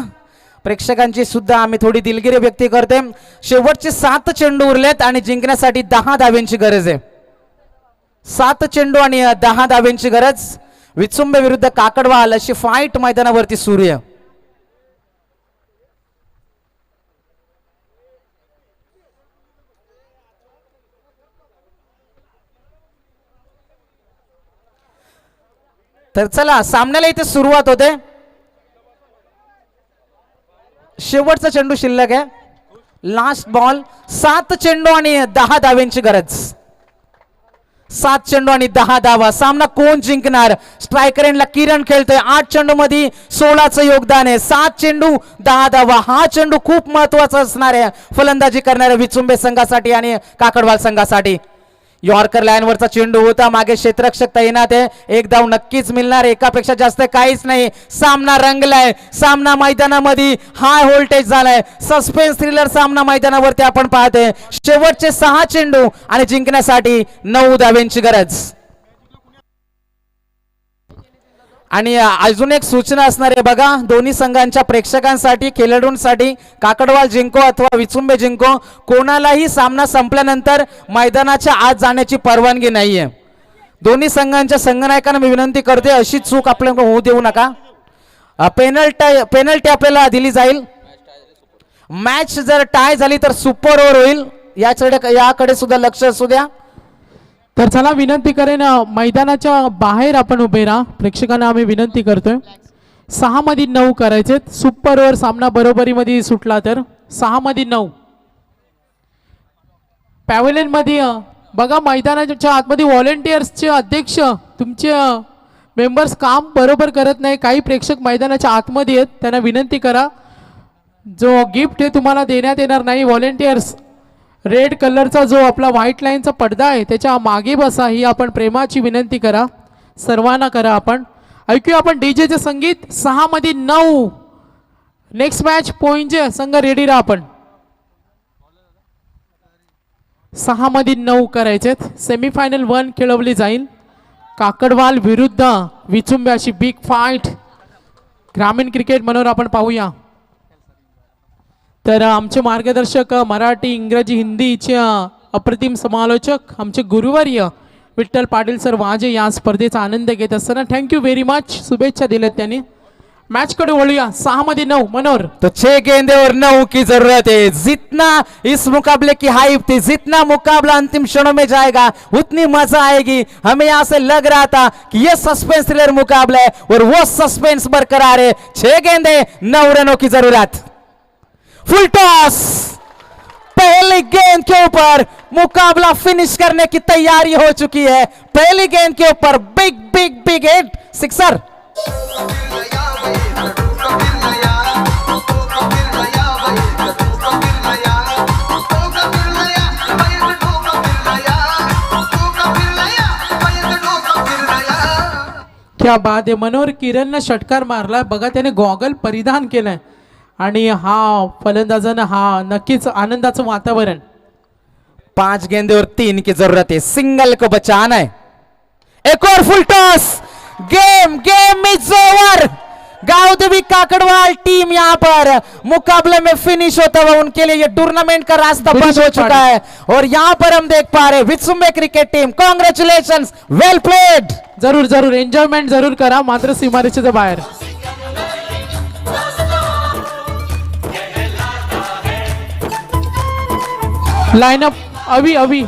प्रेक्षकांची सुद्धा आम्ही थोडी दिलगिरी व्यक्त करते. शेवटचे 7 चेंडू उरलेत आणि जिंकण्यासाठी 10 धाव्यांची गरज आहे. 7 चेंडू आणि 10 धाव्यांची गरज. विचुंबे विरुद्ध काकडवाल अशी फाईट मैदानावरती सुरू आहे. तर चला सामन्याला इथे सुरुवात होते. शेवटचा चेंडू शिल्लक आहे. Last ball. 7 चेंडू आणि 10 धाव्यांची गरज. 7 चेंडू आणि 10 धावा. सामना कोण जिंकणार? स्ट्रायकर एंडला किरण खेळतोय. 8 चेंडू मध्ये 16चं योगदान आहे. 7 चेंडू 10 धावा. हा चेंडू खूप महत्वाचा असणार आहे फलंदाजी करणाऱ्या विचुंबे संघासाठी आणि काकडवाल संघासाठी. यॉर्कर लाईनवरचा चेंडू होता. मागे क्षेत्ररक्षक तैनात आहे. एक धाव नक्कीच मिळणार. एकापेक्षा जास्त काहीच नाही. सामना रंगलाय. सामना मैदानामध्ये हाय व्होल्टेज झालाय. सस्पेन्स थ्रिलर सामना मैदानावरती आपण पाहतोय. शेवटचे 6 चेंडू आणि जिंकण्यासाठी 9 धाव्यांची गरज. आणि अजून एक सूचना असणार आहे बघा दोन्ही संघांच्या प्रेक्षकांसाठी खेळाडूंसाठी. काकडवाल जिंको अथवा विचुंबे जिंको कोणालाही सामना संपल्यानंतर मैदानाच्या आत जाण्याची परवानगी नाहीये. दोन्ही संघांच्या संघनायकांना मी विनंती करते अशी चूक आपल्याला होऊ देऊ नका. पेनल्टी आपल्याला दिली जाईल. मॅच जर टाय झाली तर सुपर ओव्हर होईल. याकडे सुद्धा लक्ष असू द्या. तर चला विनंती करेन मैदानाच्या बाहेर आपण उभे राहा. प्रेक्षकांना आम्ही विनंती करतोय 6 मध्ये 9 करायचे. सुपर ओव्हर सामना बरोबरीमध्ये सुटला तर 6 मध्ये 9. पॅव्हलियन मध्ये बघा मैदानाच्या आतमध्ये व्हॉलेंटियर्सचे अध्यक्ष तुमचे मेंबर्स काम बरोबर करत नाही. काही प्रेक्षक मैदानाच्या आतमध्ये आहेत. त्यांना विनंती करा जो गिफ्ट हे तुम्हाला देण्यात येणार नाही. व्हॉलेंटियर्स रेड कलरचा जो आपला व्हाईट लाईनचा पडदा आहे त्याच्या मागे बसा. ही आपण प्रेमाची विनंती करा सर्वांना करा. आपण ऐकूया आपण डीजेचे संगीत. 6 मध्ये 9. नेक्स्ट मॅच पोइंजे संघ रेडी राहा. आपण 6 मध्ये 9 करायचे. सेमीफायनल 1 खेळवली जाईल. काकडवाल विरुद्ध विचुंबे अशी बिग फाईट ग्रामीण क्रिकेट म्हणून आपण पाहूया. तर आमचे मार्गदर्शक मराठी इंग्रजी हिंदीचे अप्रतिम समालोचक आमचे गुरुवर्य विठ्ठल पाटील सर वाजे या स्पर्धेचा आनंद घेत असताना थँक्यू व्हेरी मच शुभेच्छा दिल्यात त्यांनी. मैच कडे वळूया. 6 मध्ये 9 मनोहर. तो 6 गेंदे और 9 की जरूरत है. जितना इस मुकाबले की हाइप थी जितना मुकाबला अंतिम क्षणों में जाएगा उतनी मजा आएगी. हमें यहाँ से लग रहा था कि ये सस्पेंस थ्रिलर मुकाबला है और वो सस्पेंस बरकरार है. 6 गेंदे 9 रनों की जरूरत. फुल टॉस. पहली गेंद के ऊपर मुकाबला फिनिश करने की तैयारी हो चुकी है. पहली गेंद के ऊपर big big big hit sixer. क्या बात आहे. मनोहर किरणनं षटकार मारला बघा. त्याने गॉगल परिधान केलाय आणि हा फलंदाजानं हा नक्कीच आनंदाचं वातावरण. 5 गेंदे और 3 की जरूरत है. सिंगल को बचाना है. एक और full toss. Game is over. Gavdevi Kakadwal team यहाँ पर मुकाबले में फिनिश होता हुआ उनके लिए ये टूर्नामेंट का रास्ता बंद हो चुका है. और यहाँ पर हम देख पा रहे विचुंबे क्रिकेट टीम कॉन्ग्रेचुलेशंस वेल प्लेड. जरूर जरूर एन्जॉयमेंट जरूर करा मात्र सीमारेषेच्या बाहेर. लाईनअप अवी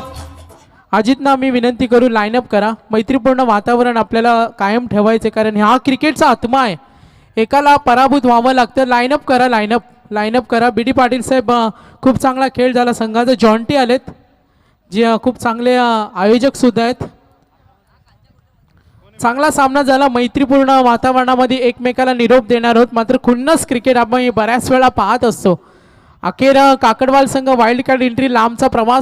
अजितना मी विनंती करू लाईनअप करा. मैत्रीपूर्ण वातावरण आपल्याला कायम ठेवायचे कारण हा क्रिकेटचा आत्मा आहे. एकाला पराभूत व्हावं लागतं. लाईनअप करा. लाईनअप करा. बी डी पाटील साहेब खूप चांगला खेळ झाला संघाचा. जॉन्टी आलेत जे खूप चांगले आयोजक सुद्धा आहेत. चांगला सामना झाला. मैत्रीपूर्ण वातावरणामध्ये एकमेकाला निरोप देणार आहोत. मात्र खुन्नस क्रिकेट आपण बऱ्याच वेळा पाहत असतो. अखेर काकडवाल संघ वाईल्ड कार्ड एंट्री लांबचा प्रवास